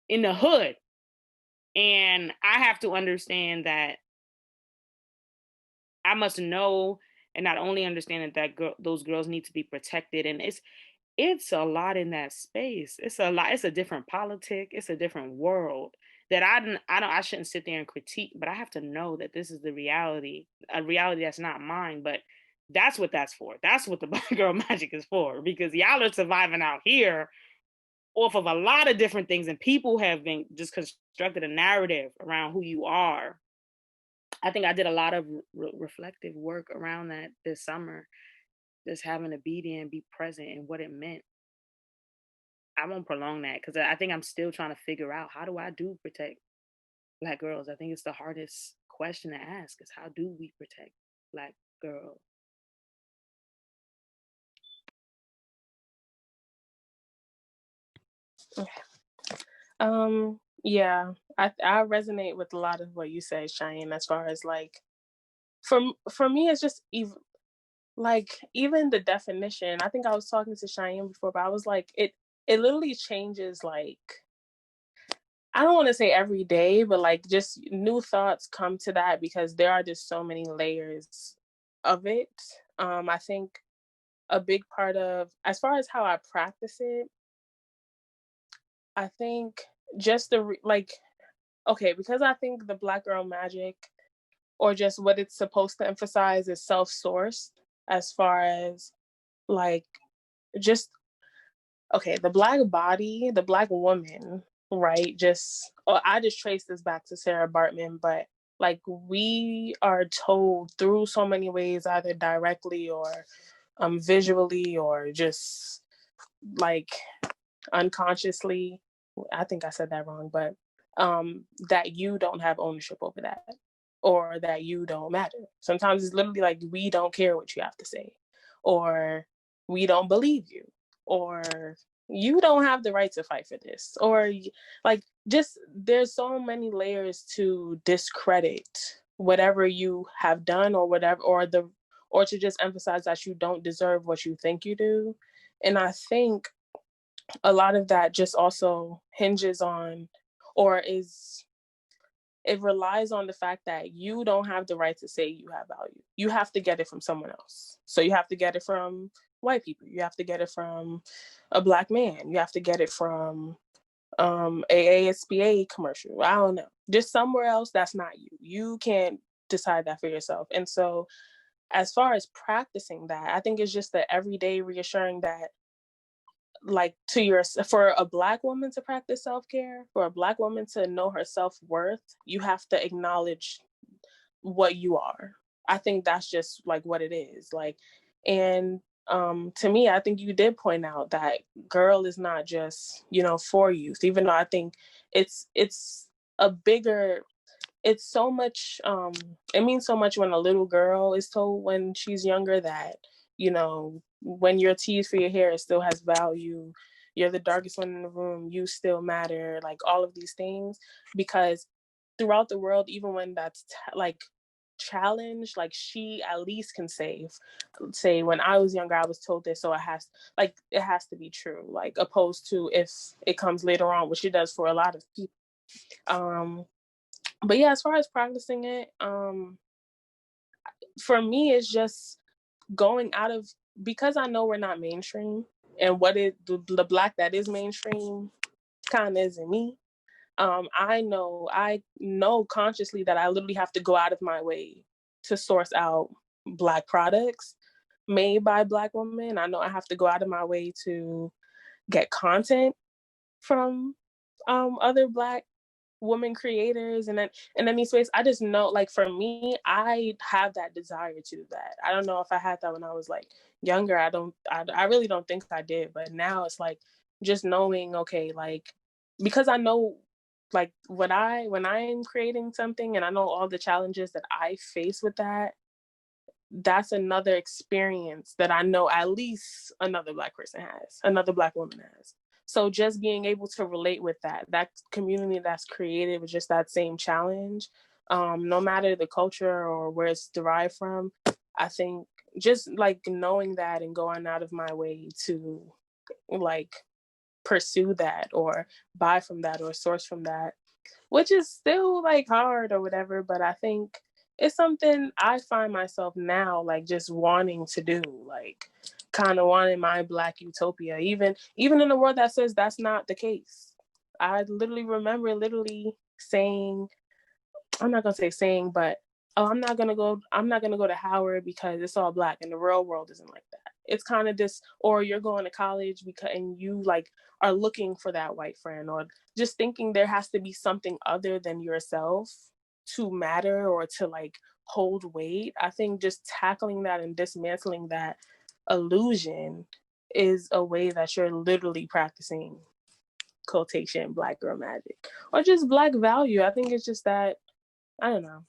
in the hood. And I have to understand that I must know and not only understand that those girls need to be protected. And it's a lot in that space. It's a lot. It's a different politic. It's a different world that I shouldn't sit there and critique, but I have to know that this is the reality, a reality that's not mine, but that's what that's for. That's what the Black Girl Magic is for, because y'all are surviving out here off of a lot of different things, and people have been just constructed a narrative around who you are. I think I did a lot of reflective work around that this summer, just having to be there and be present and what it meant. I won't prolong that because I think I'm still trying to figure out, how do I protect Black girls? I think it's the hardest question to ask, is how do we protect Black girls? Yeah, I resonate with a lot of what you said, Cheyenne, as far as like, for me, it's just even the definition. I think I was talking to Cheyenne before, but I was like, it literally changes, like, I don't want to say every day, but like just new thoughts come to that because there are just so many layers of it. I think a big part of, as far as how I practice it, I think just okay, because I think the Black Girl Magic, or just what it's supposed to emphasize, is self-sourced, as far as like just, okay, the Black body, the Black woman, right? I just trace this back to Sarah Bartman, but like we are told through so many ways, either directly or visually, or just like unconsciously. I think I said that wrong, but that you don't have ownership over that, or that you don't matter. Sometimes it's literally like, we don't care what you have to say, or we don't believe you, or you don't have the right to fight for this, or like, just there's so many layers to discredit whatever you have done, or whatever, or to just emphasize that you don't deserve what you think you do. And I think a lot of that just also hinges on, or it relies on the fact that you don't have the right to say you have value. You have to get it from someone else. So you have to get it from white people. You have to get it from a Black man. You have to get it from a ASPA commercial. I don't know. Just somewhere else that's not you. You can't decide that for yourself. And so as far as practicing that, I think it's just the everyday reassuring that, like, for a Black woman to practice self-care, for a Black woman to know her self-worth, you have to acknowledge what you are. I think that's just like what it is. Like, and to me, I think you did point out that girl is not just, for youth, even though I think it's a bigger, it's so much, it means so much when a little girl is told when she's younger that, when you're teased for your hair, it still has value. You're the darkest one in the room, you still matter. Like all of these things, because throughout the world, even when that's challenged, like she at least can say, when I was younger, I was told this, so it has to be true. Like, opposed to if it comes later on, which it does for a lot of people. But yeah, as far as practicing it, for me, it's just going out of, because I know we're not mainstream, and the Black that is mainstream kind of isn't me. I know consciously that I literally have to go out of my way to source out Black products made by Black women. I know I have to go out of my way to get content from other Black women creators, and then in any space. I just know, like, for me, I have that desire to do that. I don't know if I had that when I was like younger. I really don't think I did, but now it's like just knowing, okay, like, because I know, like, when I'm creating something and I know all the challenges that I face with that, that's another experience that I know at least another Black person has, another Black woman has. So just being able to relate with that community that's created with just that same challenge, no matter the culture or where it's derived from, I think just like knowing that and going out of my way to like pursue that or buy from that or source from that, which is still like hard or whatever, but I think it's something I find myself now like just wanting to do, like kind of wanting my Black utopia, even in a world that says that's not the case. I literally remember saying, I'm not gonna say saying, but oh, I'm not gonna go to Howard because it's all Black, and the real world isn't like that. It's kind of this, or you're going to college because, and you like are looking for that white friend, or just thinking there has to be something other than yourself to matter or to like hold weight. I think just tackling that and dismantling that illusion is a way that you're literally practicing quotation Black girl magic, or just Black value. I think it's just that, I don't know.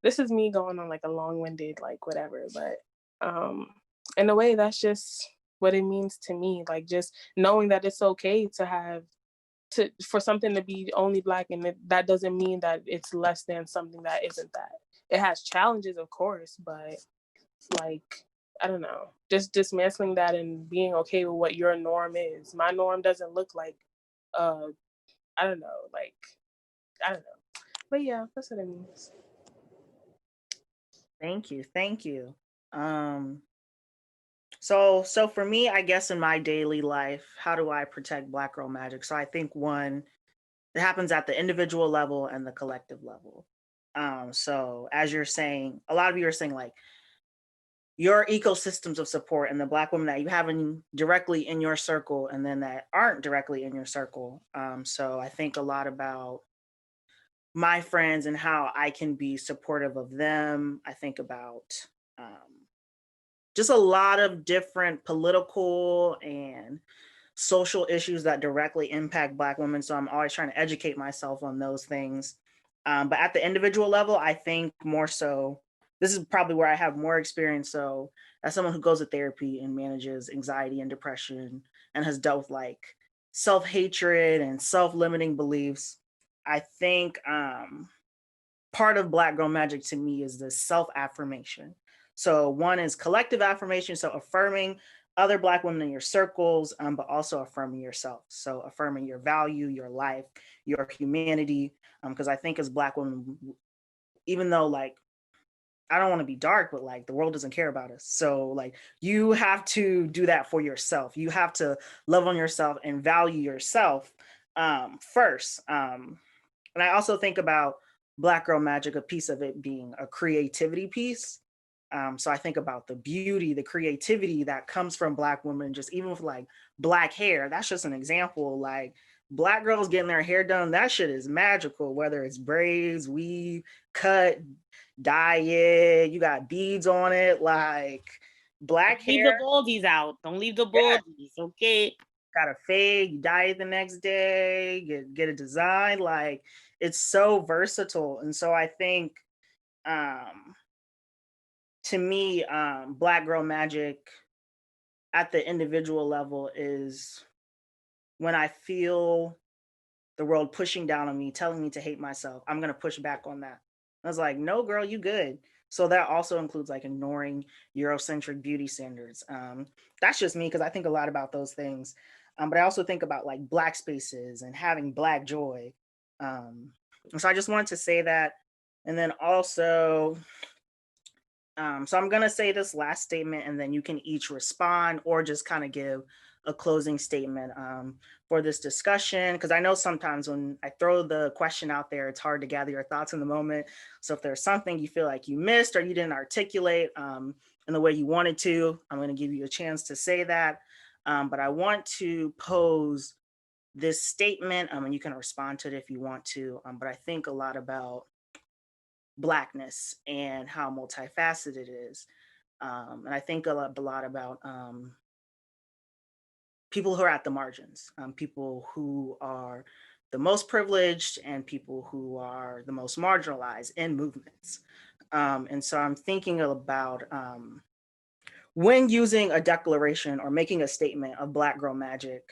This is me going on like a long-winded, like whatever, but in a way, that's just what it means to me. Like just knowing that it's okay for something to be only Black, and that doesn't mean that it's less than something that isn't that. It has challenges, of course, but like, I don't know, just dismantling that and being okay with what your norm is. My norm doesn't look like, I don't know, like, I don't know. But yeah, that's what it means. Thank you. So for me, I guess in my daily life, how do I protect Black girl magic? So I think one, it happens at the individual level and the collective level. So as you're saying, a lot of you are saying like your ecosystems of support and the Black women that you have directly in your circle and then that aren't directly in your circle. So I think a lot about my friends and how I can be supportive of them. I think about just a lot of different political and social issues that directly impact Black women. So I'm always trying to educate myself on those things. But at the individual level, I think more so, this is probably where I have more experience. So as someone who goes to therapy and manages anxiety and depression and has dealt with like self-hatred and self-limiting beliefs, I think part of Black girl magic to me is the self-affirmation. So one is collective affirmation, so affirming other Black women in your circles, but also affirming yourself. So affirming your value, your life, your humanity. Because I think as Black women, even though like, I don't want to be dark, but like the world doesn't care about us. So like you have to do that for yourself. You have to love on yourself and value yourself first. And I also think about Black girl magic, a piece of it being a creativity piece. So I think about the beauty, the creativity that comes from Black women, just even with like Black hair. That's just an example. Like Black girls getting their hair done, that shit is magical, whether it's braids, weave, cut, dye it, you got beads on it, like Black Leave hair. the baldies out. Don't leave the baldies, okay? Got a fade, you dye it the next day, get a design. Like it's so versatile. And so I think to me, Black girl magic at the individual level is when I feel the world pushing down on me, telling me to hate myself, I'm gonna push back on that. I was like, no, girl, you good. So that also includes like ignoring Eurocentric beauty standards. That's just me because I think a lot about those things. But I also think about like Black spaces and having Black joy. So I just wanted to say that. And then also, so I'm going to say this last statement, and then you can each respond or just kind of give a closing statement for this discussion. Because I know sometimes when I throw the question out there, it's hard to gather your thoughts in the moment. So if there's something you feel like you missed or you didn't articulate in the way you wanted to, I'm going to give you a chance to say that. But I want to pose this statement, and you can respond to it if you want to. But I think a lot about Blackness and how multifaceted it is. And I think a lot about people who are at the margins, people who are the most privileged and people who are the most marginalized in movements. And so I'm thinking about when using a declaration or making a statement of Black Girl Magic,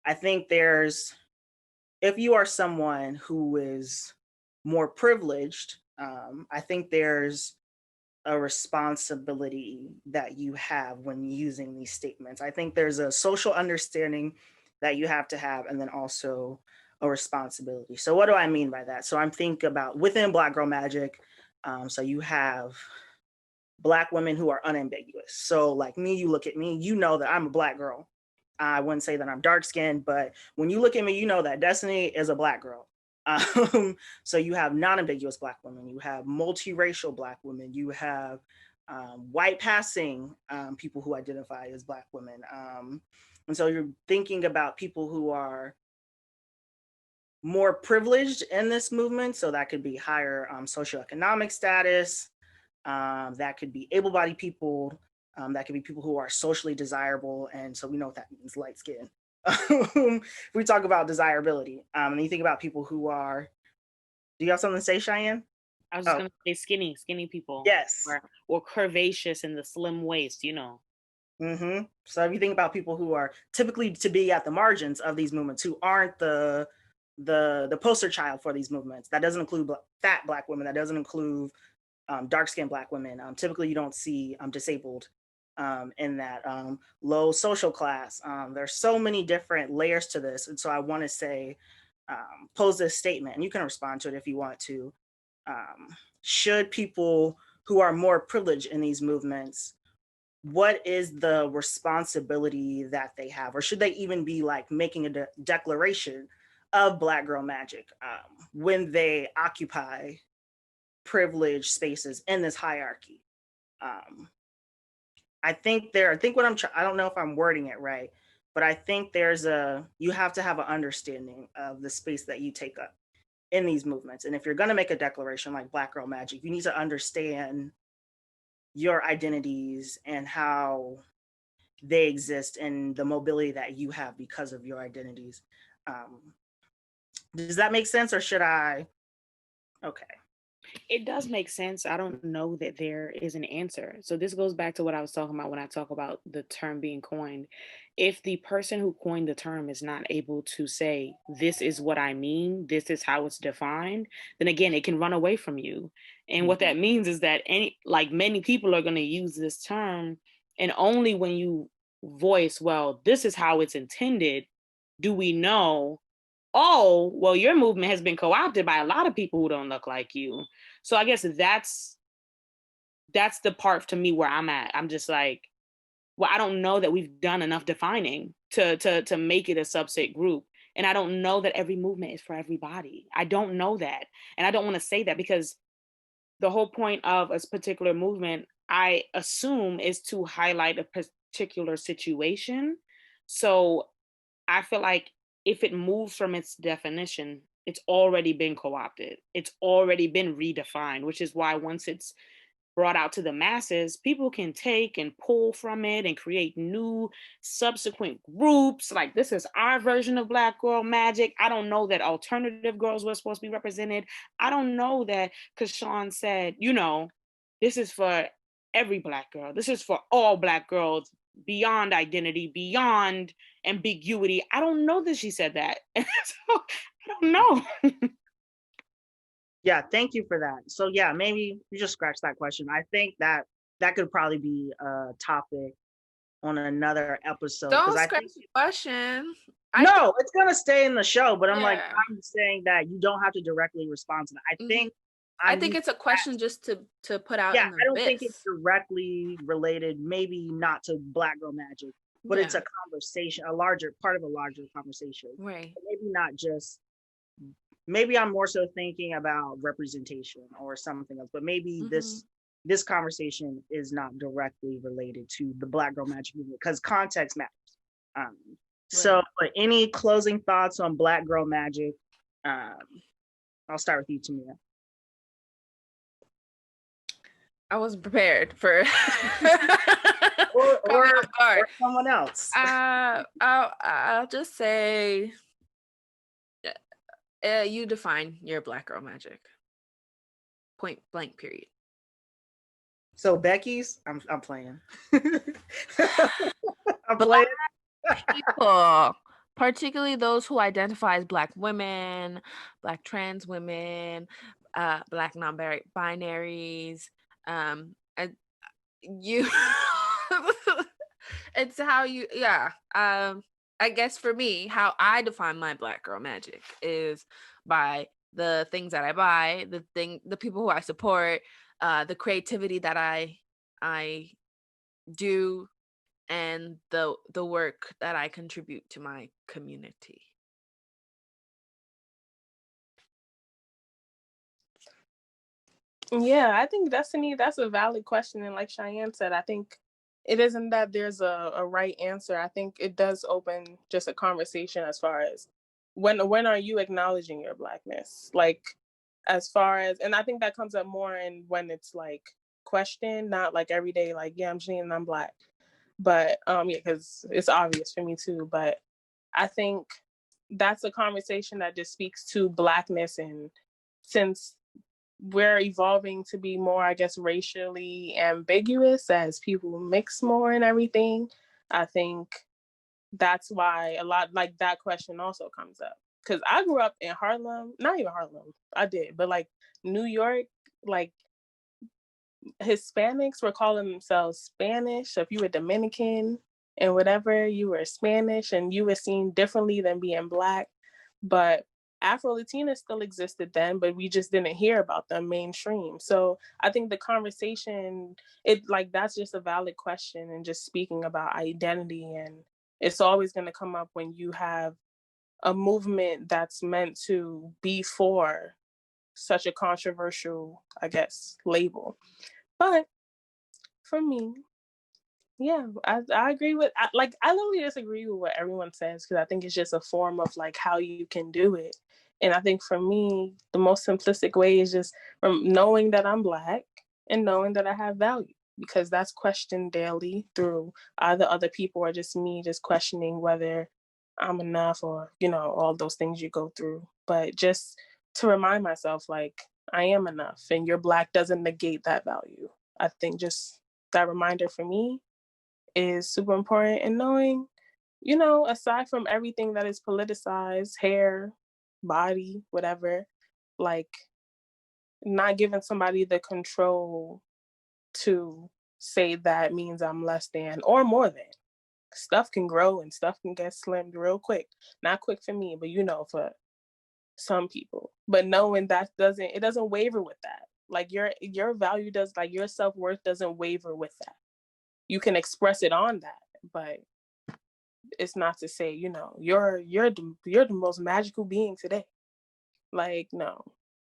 I think if you are someone who is more privileged, I think there's a responsibility that you have when using these statements. I think there's a social understanding that you have to have, and then also a responsibility. So what do I mean by that? So I'm thinking about within Black Girl Magic, so you have Black women who are unambiguous. So like me, you look at me, you know that I'm a Black girl. I wouldn't say that I'm dark skinned, but when you look at me, you know that Destiny is a Black girl. So you have non-ambiguous Black women, you have multiracial Black women, you have white passing people who identify as Black women. And so you're thinking about people who are more privileged in this movement. So that could be higher socioeconomic status, that could be able-bodied people, that could be people who are socially desirable. And so we know what that means, light skin. We talk about desirability, and you think about people who are, do you have something to say, Cheyenne? I was just going to say skinny people. Yes. Or curvaceous in the slim waist, So if you think about people who are typically to be at the margins of these movements, who aren't the poster child for these movements, that doesn't include fat Black women, that doesn't include dark-skinned Black women. Typically you don't see disabled in that low social class. There's so many different layers to this. And so I want to say, pose this statement, and you can respond to it if you want to. Should people who are more privileged in these movements, what is the responsibility that they have? Or should they even be like making a declaration of Black Girl Magic when they occupy privileged spaces in this hierarchy? I don't know if I'm wording it right, but I think you have to have an understanding of the space that you take up in these movements. And if you're going to make a declaration like Black Girl Magic, you need to understand your identities and how they exist and the mobility that you have because of your identities. Does that make sense, or should I? Okay. It does make sense. I don't know that there is an answer. So this goes back to what I was talking about when I talk about the term being coined. If the person who coined the term is not able to say, this is what I mean, this is how it's defined, then again, it can run away from you. And what that means is that many people are going to use this term, and only when you voice, well, this is how it's intended, do we know, oh, well, your movement has been co-opted by a lot of people who don't look like you. So I guess that's the part to me where I'm at. I'm just like, well, I don't know that we've done enough defining to make it a subset group. And I don't know that every movement is for everybody. I don't know that. And I don't want to say that, because the whole point of a particular movement, I assume, is to highlight a particular situation. So I feel like if it moves from its definition, it's already been co-opted. It's already been redefined, which is why once it's brought out to the masses, people can take and pull from it and create new subsequent groups. Like, this is our version of Black Girl Magic. I don't know that alternative girls were supposed to be represented. I don't know that Cashawn said, this is for every Black girl. This is for all Black girls, beyond identity, beyond ambiguity. I don't know that she said that. So I don't know. Yeah, thank you for that. So yeah, maybe you just scratch that question. I think that could probably be a topic on another episode. Don't scratch the question. No, it's gonna stay in the show, but I'm Yeah. I'm saying that you don't have to directly respond to that. I think it's a question just to put out. Yeah, in the I don't think abyss. it's directly related, maybe not to Black Girl Magic, but it's a conversation, a larger conversation. Right. Maybe not just, maybe I'm more so thinking about representation or something else, but maybe this conversation is not directly related to the Black Girl Magic movement because context matters. So, but any closing thoughts on Black Girl Magic? I'll start with you, Tamia. I was prepared for or someone else. I'll just say, you define your Black Girl Magic. Point blank. Period. So Becky's, I'm playing. I'm playing. People, particularly those who identify as Black women, Black trans women, Black non-binaries, and you. It's how you, I guess for me, how I define my Black Girl Magic is by the things that I buy, the people who I support, the creativity that I do, and the work that I contribute to my community. Yeah, I think Destiny, that's a valid question. And like Cheyenne said, I think it isn't that there's a right answer. I think it does open just a conversation as far as when are you acknowledging your Blackness? Like, as far as, and I think that comes up more in when it's like questioned, not like every day, like, yeah, I'm Jeannine and I'm Black. But because it's obvious for me too. But I think that's a conversation that just speaks to Blackness, and since we're evolving to be more, I guess, racially ambiguous as people mix more and everything, I think that's why a lot like that question also comes up. Because I grew up in Harlem, not even Harlem, I did, but like New York, like Hispanics were calling themselves Spanish. So if you were Dominican and whatever, you were Spanish and you were seen differently than being Black. But Afro-Latinas still existed then, but we just didn't hear about them mainstream. So I think the conversation, that's just a valid question, and just speaking about identity. And it's always going to come up when you have a movement that's meant to be for such a controversial, I guess, label. But for me, yeah, I agree with, I literally disagree with what everyone says, because I think it's just a form of like how you can do it. And I think for me, the most simplistic way is just from knowing that I'm Black and knowing that I have value, because that's questioned daily through either other people or just me just questioning whether I'm enough, or, all those things you go through. But just to remind myself, like, I am enough, and your Black doesn't negate that value. I think just that reminder for me is super important. And knowing, aside from everything that is politicized, hair, body, whatever, like, not giving somebody the control to say that means I'm less than or more than. Stuff can grow and stuff can get slimmed real quick. Not quick for me, but for some people. But knowing that it doesn't waver with that. Like your value does, like your self-worth doesn't waver with that. You can express it on that, but it's not to say, you're the most magical being today. Like, no,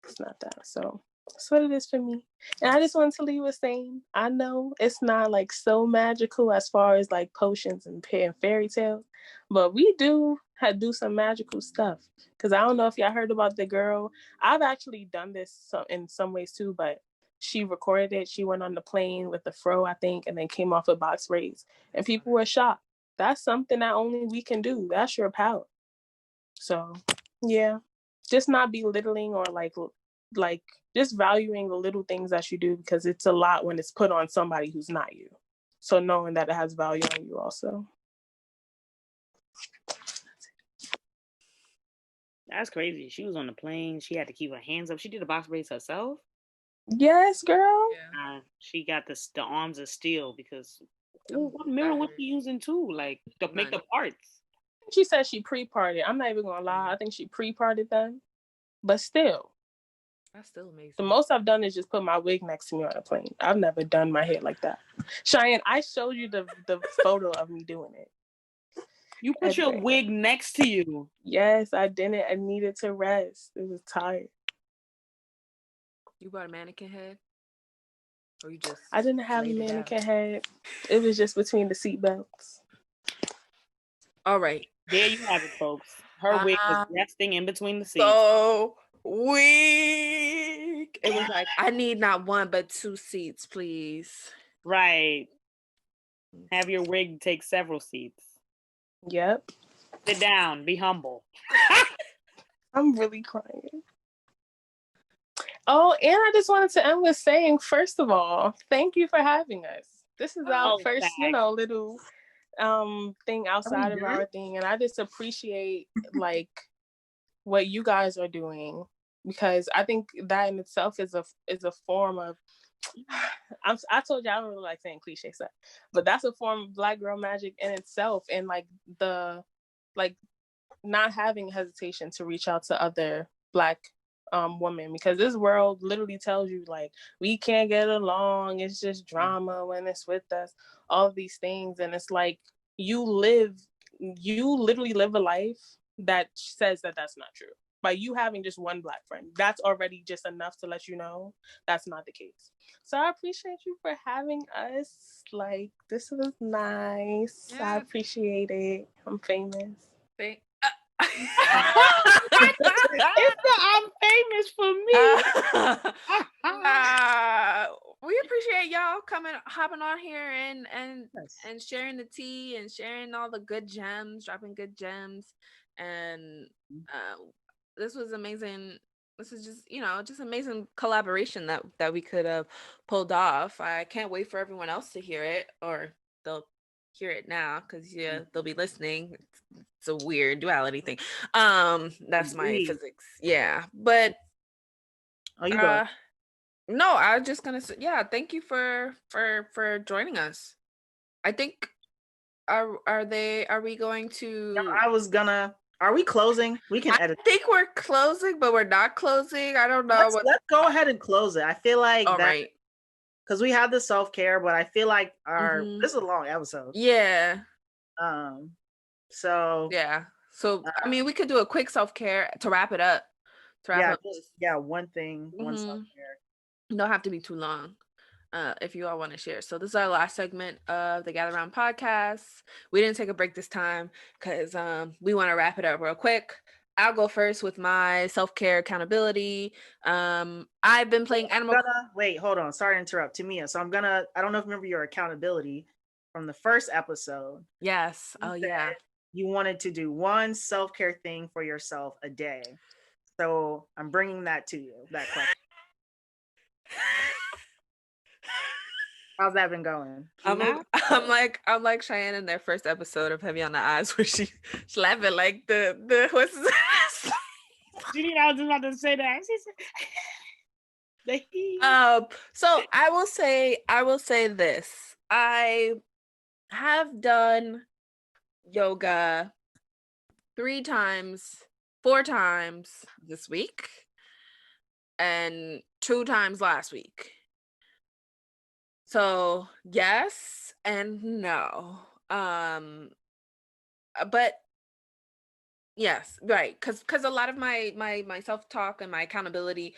it's not that. So that's what it is for me. And I just wanted to leave with saying, I know it's not like so magical as far as like potions and fairy tales, but we do some magical stuff. Because I don't know if y'all heard about the girl. I've actually done this in some ways too, but she recorded it. She went on the plane with the fro, I think, and then came off with box braids. And people were shocked. That's something that only we can do. That's your power. So, yeah. Just not belittling or like just valuing the little things that you do, because it's a lot when it's put on somebody who's not you. So knowing that it has value on you also. That's crazy. She was on the plane. She had to keep her hands up. She did the box braids herself. Yes, girl. Yeah. She got the arms of steel, because what mirror was she using too? Like to make the parts. She said she pre-partied. I'm not even gonna lie. I think she pre-partied them. But still. That's still amazing. The most I've done is just put my wig next to me on a plane. I've never done my hair like that. Cheyenne, I showed you the photo of me doing it. You put your wig next to you. Yes, I didn't. I needed to rest. It was tired. You bought a mannequin head? Or you just I didn't have a mannequin head. It was just between the seatbelts. All right. There you have it, folks. Her wig was resting in between the seats. So weak. It was like, I need not one but two seats, please. Right. Have your wig take several seats. Yep. Sit down. Be humble. I'm really crying. Oh, and I just wanted to end with saying, first of all, thank you for having us. This is our first, little thing outside of our thing, and I just appreciate like what you guys are doing, because I think that in itself is a form of I told you I don't really like saying cliche stuff, but that's a form of Black girl magic in itself, and like the not having hesitation to reach out to other Black women, because this world literally tells you like we can't get along, it's just drama when it's with us, all of these things, and it's like you literally live a life that says that that's not true. By you having just one Black friend, that's already just enough to let you know that's not the case. So I appreciate you for having us. Like, this was nice. Yeah. I appreciate it. I'm famous. It's the I'm famous for me. We appreciate y'all hopping on here and sharing the tea and sharing all the good gems, dropping good gems, and this was amazing. This is just amazing collaboration that we could have pulled off. I can't wait for everyone else to hear it, or they'll hear it now because they'll be listening. It's a weird duality thing. That's my physics. Yeah, but you go. No, I was just gonna say, thank you for joining us. I think are we going to? No, are we closing? We can edit. I think we're closing, but we're not closing. I don't know. Let's go ahead and close it. I feel like right. Because we have the self-care, but I feel like this is a long episode. Yeah. So yeah. So I mean, we could do a quick self-care to wrap it up. One thing, one self-care. Don't have to be too long. If you all want to share. So this is our last segment of the Gather Round podcast. We didn't take a break this time because we want to wrap it up real quick. I'll go first with my self-care accountability. I've been playing Animal. Wait, hold on. Sorry to interrupt, Tamia. So I don't know if you remember your accountability from the first episode. Yes. Yeah. You wanted to do one self-care thing for yourself a day. So I'm bringing that to you, that question. How's that been going? I'm like Cheyenne in their first episode of Heavy on the Eyes, where she's laughing like the what's his Jeannine, I was about to say that. So I will say this. I have done yoga 4 times this week and 2 times last week. So yes and no. But yes, right. Cause a lot of my self-talk and my accountability,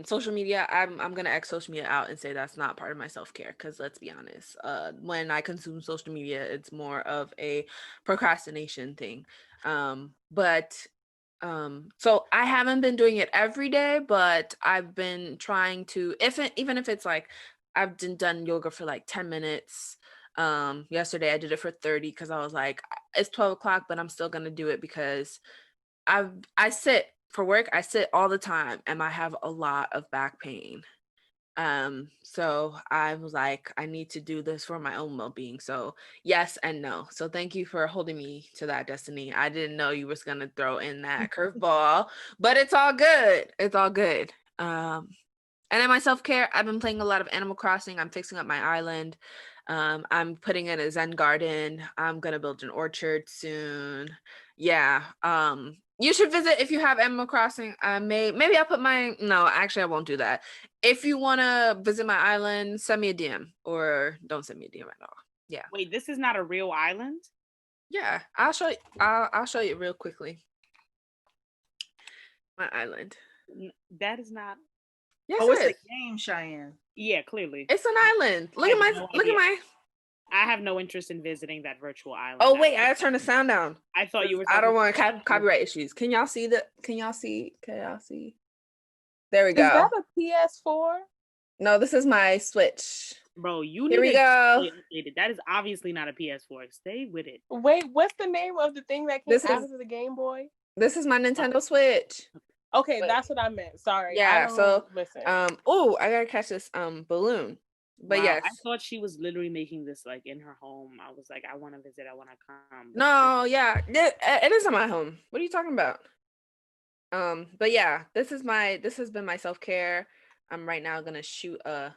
social media, I'm gonna X social media out and say that's not part of my self-care. Cause let's be honest, when I consume social media, it's more of a procrastination thing. So I haven't been doing it every day, but I've been trying to, even if it's like I've done yoga for like 10 minutes. Yesterday I did it for 30 because I was like, it's 12 o'clock, but I'm still gonna do it because I sit for work. I sit all the time and I have a lot of back pain. So I was like, I need to do this for my own well-being. So yes and no. So thank you for holding me to that, Destiny. I didn't know you was gonna throw in that curveball, but it's all good. It's all good. And in my self-care, I've been playing a lot of Animal Crossing. I'm fixing up my island. I'm putting in a Zen garden. I'm gonna build an orchard soon. Yeah. You should visit if you have Animal Crossing. Maybe I'll put my no, actually I won't do that. If you wanna visit my island, send me a DM or don't send me a DM at all. Yeah. Wait, this is not a real island? Yeah. I'll show you real quickly. My island. That is not. Yes, Oh, it it's a is. game, Cheyenne. Yeah, clearly. It's an island. Look at my look at my I have no interest in visiting that virtual island. Oh wait, I gotta turn the sound down. I thought you were. I don't want copyright issues. Can y'all see? There we go. Is that a PS4? No, this is my Switch. Bro, you Here need we to go. That is obviously not a PS4. Stay with it. Wait, what's the name of the thing that came This is- after the Game Boy? This is my Nintendo Switch. Okay, Wait. that's what I meant. Sorry. Yeah, so listen. oh, I gotta catch this balloon. But Wow, yes. I thought she was literally making this like in her home. I was like, I want to visit. I want to come. No, yeah, it is in my home. What are you talking about? But yeah, this has been my self-care. I'm right now gonna shoot a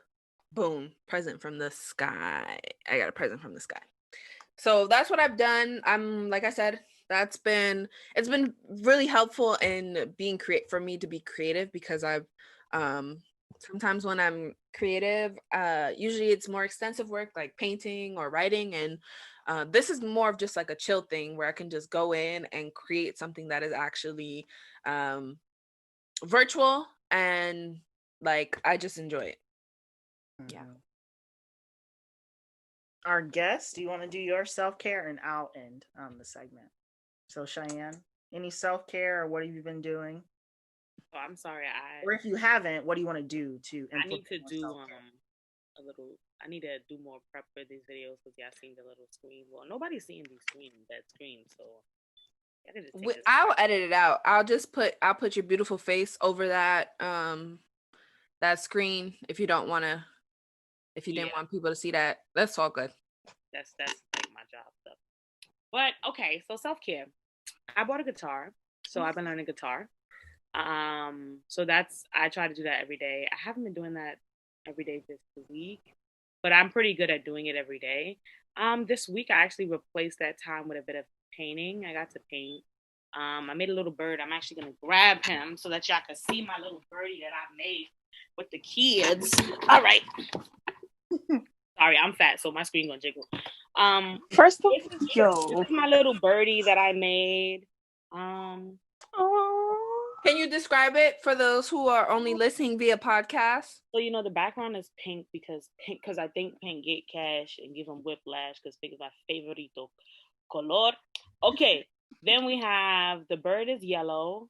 present from the sky. I got a present from the sky. So that's what I've done. I'm like I said, it's been really helpful in being for me to be creative because I've sometimes when I'm creative, usually it's more extensive work like painting or writing, and this is more of just like a chill thing where I can just go in and create something that is actually virtual and like I just enjoy it. Yeah. Our guest, do you want to do your self-care? And I'll end the segment. So Cheyenne, any self-care or what have you been doing? Oh, I'm sorry. Or if you haven't, what do you want to do to I need to implement do self-care? a little. I need to do more prep for these videos because y'all seen the little screen. Well, nobody's seeing these that screen, so I gotta just take this I'll back. edit it out. I'll put your beautiful face over that that screen if you don't want to, if you didn't want people to see that. That's all good. That's like my job stuff. But okay, so self-care. I bought a guitar, so I've been learning guitar. So I try to do that every day. I haven't been doing that every day this week, but I'm pretty good at doing it every day. This week I actually replaced that time with a bit of painting. I got to paint. I made a little bird. I'm actually gonna grab him so that y'all can see my little birdie that I made with the kids. All right. Sorry, I'm fat, so my screen gonna jiggle. First of this is my little birdie that I made. Can you describe it for those who are only listening via podcast? So the background is pink because I think pink get cash and give them whiplash because pink is my favorito color. Okay, then we have the bird is yellow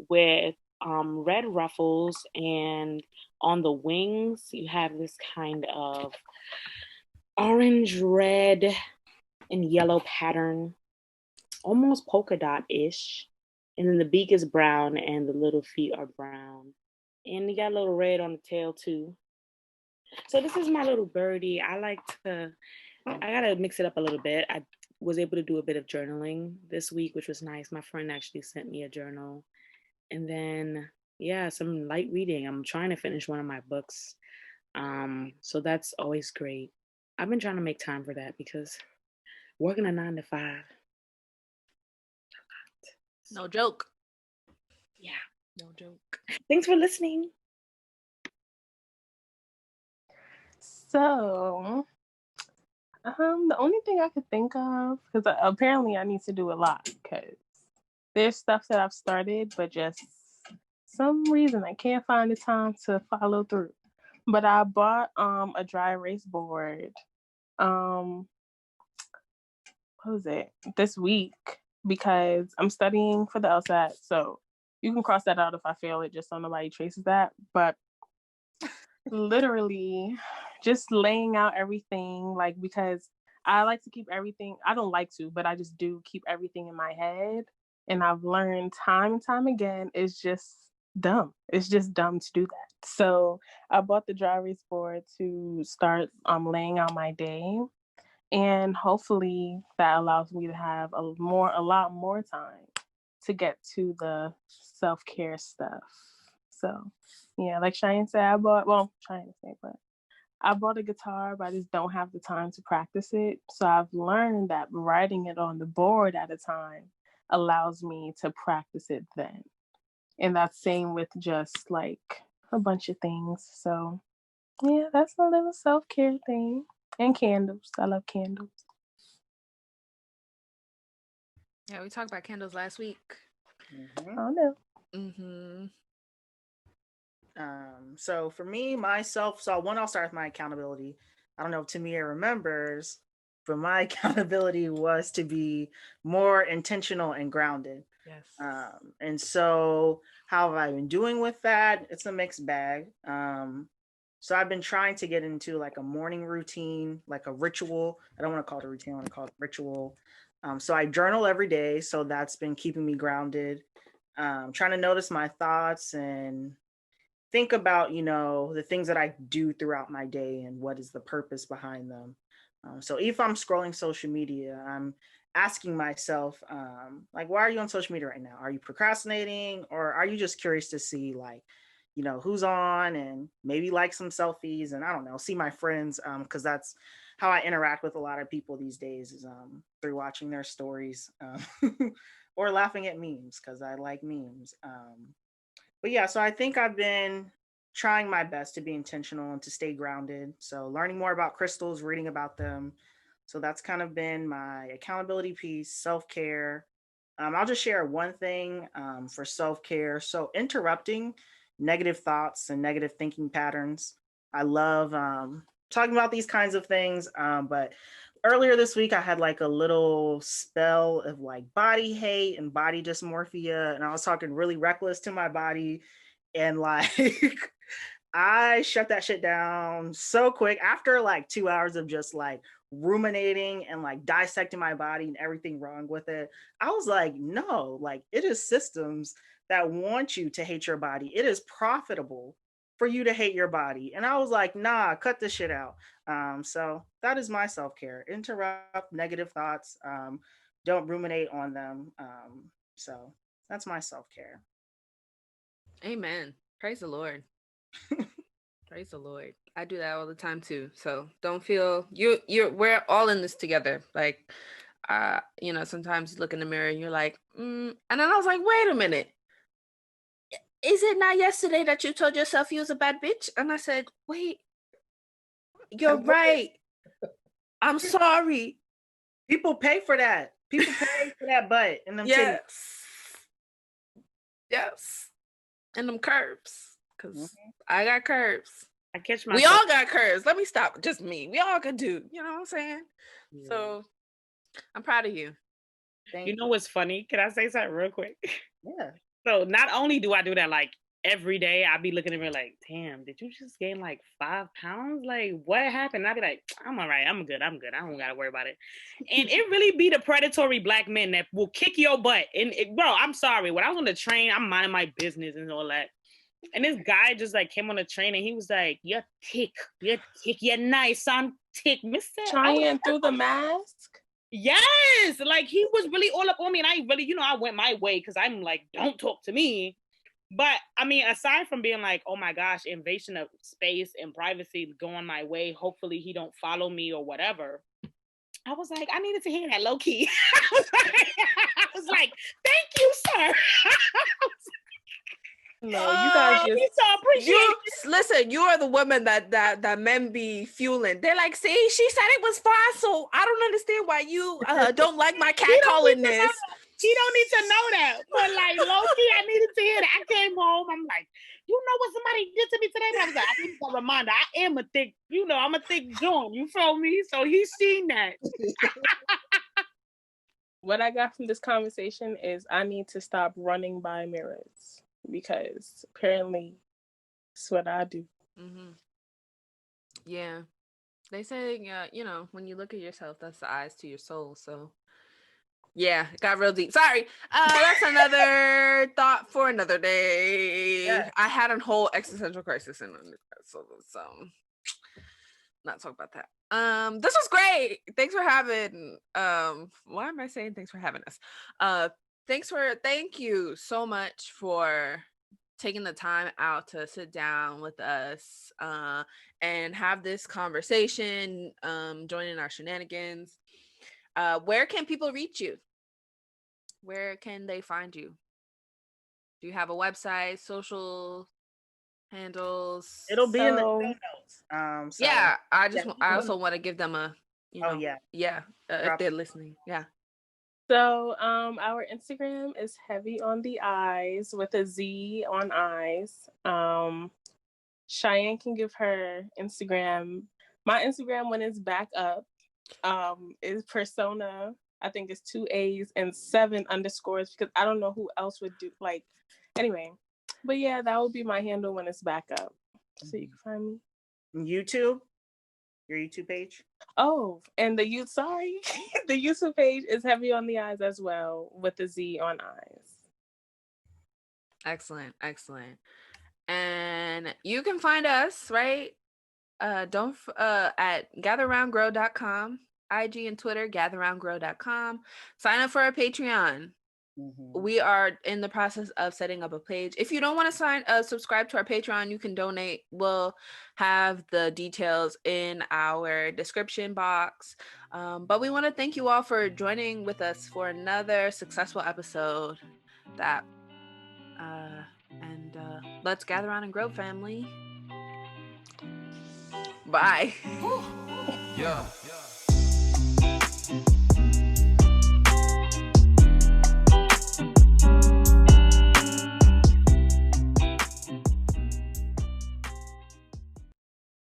with red ruffles, and on the wings you have this kind of orange, red, and yellow pattern, almost polka dot-ish. And then the beak is brown and the little feet are brown. And you got a little red on the tail too. So this is my little birdie. I gotta mix it up a little bit. I was able to do a bit of journaling this week, which was nice. My friend actually sent me a journal. And then, yeah, some light reading. I'm trying to finish one of my books. So that's always great. I've been trying to make time for that because working a 9 to 5. No joke. Yeah. No joke. Thanks for listening. So, the only thing I could think of, because apparently I need to do a lot, because there's stuff that I've started, but just some reason I can't find the time to follow through. But I bought a dry erase board. What was it? This week, because I'm studying for the LSAT, so you can cross that out if I fail it, just so nobody traces that. But literally just laying out everything, like, because I like to keep everything. I don't like to, but I just do keep everything in my head. And I've learned time and time again, it's just dumb. It's just dumb to do that. So I bought the dry erase board to start laying out my day. And hopefully that allows me to have a lot more time to get to the self-care stuff. So yeah, like Cheyenne said, I bought a guitar, but I just don't have the time to practice it. So I've learned that writing it on the board at a time allows me to practice it then. And that's same with just like a bunch of things. So yeah, that's a little self-care thing. And candles. I love candles. Yeah, we talked about candles last week. Oh no. So for me, myself, so one, I'll start with my accountability. I don't know if Tamia remembers, but my accountability was to be more intentional and grounded. Yes. And so how have I been doing with that? It's a mixed bag. So I've been trying to get into like a morning routine, like a ritual. I don't want to call it a routine, I want to call it ritual. So I journal every day. So that's been keeping me grounded. Trying to notice my thoughts and think about, the things that I do throughout my day and what is the purpose behind them. So if I'm scrolling social media, I'm asking myself, like, why are you on social media right now? Are you procrastinating, or are you just curious to see like, who's on, and maybe like some selfies, and I don't know, see my friends, because that's how I interact with a lot of people these days, is through watching their stories, or laughing at memes, because I like memes. But yeah, so I think I've been trying my best to be intentional and to stay grounded. So learning more about crystals, reading about them. So that's kind of been my accountability piece, self-care. I'll just share one thing for self-care. So interrupting negative thoughts and negative thinking patterns. I love talking about these kinds of things, but earlier this week I had like a little spell of like body hate and body dysmorphia, and I was talking really reckless to my body, and like I shut that shit down so quick after like 2 hours of just like ruminating and like dissecting my body and everything wrong with it. I was like, no, like it is systems that want you to hate your body. It is profitable for you to hate your body. And I was like, nah, cut this shit out. So that is my self-care. Interrupt negative thoughts. Don't ruminate on them. So that's my self-care. Amen. Praise the Lord. Praise the Lord. I do that all the time too. So don't feel we're all in this together. Like, sometimes you look in the mirror and you're like, and then I was like, wait a minute. Is it not yesterday that you told yourself you was a bad bitch? And I said, wait, you're right. I'm sorry. People pay for that. People pay for that butt and them titties. Yes. And them curves. Because I got curves. I catch myself. We all got curves. Let me stop. Just me. We all can do. You know what I'm saying? Yeah. So I'm proud of you. You know what's funny? Can I say something real quick? Yeah. So not only do I do that like every day, I be looking at me like, damn, did you just gain like 5 pounds? Like, what happened? I'd be like, I'm all right. I'm good. I don't gotta worry about it. And it really be the predatory black men that will kick your butt. And bro, I'm sorry. When I was on the train, I'm minding my business and all that. And this guy just like came on the train and he was like, you're thick, you're nice, I'm thick, Mr. Cheyenne through the mask? Yes, like he was really all up on me, and I really, I went my way because I'm like, don't talk to me. But I mean, aside from being like, oh my gosh, invasion of space and privacy going my way, hopefully he don't follow me or whatever. I was like, I needed to hear that low key. I was like, thank you, sir. No, you guys just so appreciate listen, you are the woman that men be fueling. They're like, see, she said it was fine, so I don't understand why you don't like my cat calling this. He don't need to know that. But like low-key, I needed to hear that. I came home, I'm like, you know what somebody did to me today? And I was like, I need a reminder. I am a thick, I'm a thick joint. You feel me? So he's seen that. What I got from this conversation is I need to stop running by mirrors. Because apparently that's what I do. Mm-hmm. Yeah. They say, when you look at yourself, that's the eyes to your soul. So, yeah, it got real deep. Sorry. That's another thought for another day. Yeah. I had a whole existential crisis in undergrad, so not talk about that. This was great. Thanks for having, why am I saying thanks for having us? Thank you so much for taking the time out to sit down with us and have this conversation, joining our shenanigans. Where can people reach you? Where can they find you? Do you have a website, social handles? It'll be in the So- show notes. Yeah, I yeah. also want to give them a, you know, if they're listening. Yeah. So our Instagram is HeavyOnTheEyez with a Z on eyes. Cheyenne can give her Instagram. My Instagram, when it's back up, is persona. I think it's 2 A's and 7 underscores because I don't know who else would do anyway. But yeah, that would be my handle when it's back up. So you can find me. YouTube, your YouTube page. Oh, and the YouTube page is HeavyOnTheEyez as well with the Z on eyes. Excellent. And you can find us, right? At gatherroundgrow.com, IG and Twitter, gatherroundgrow.com. Sign up for our Patreon. We are in the process of setting up a page. If you don't want to subscribe to our Patreon, you can donate. We'll have the details in our description box. But we want to thank you all for joining with us for another successful episode. And let's gather around and grow, family. Bye. Yeah.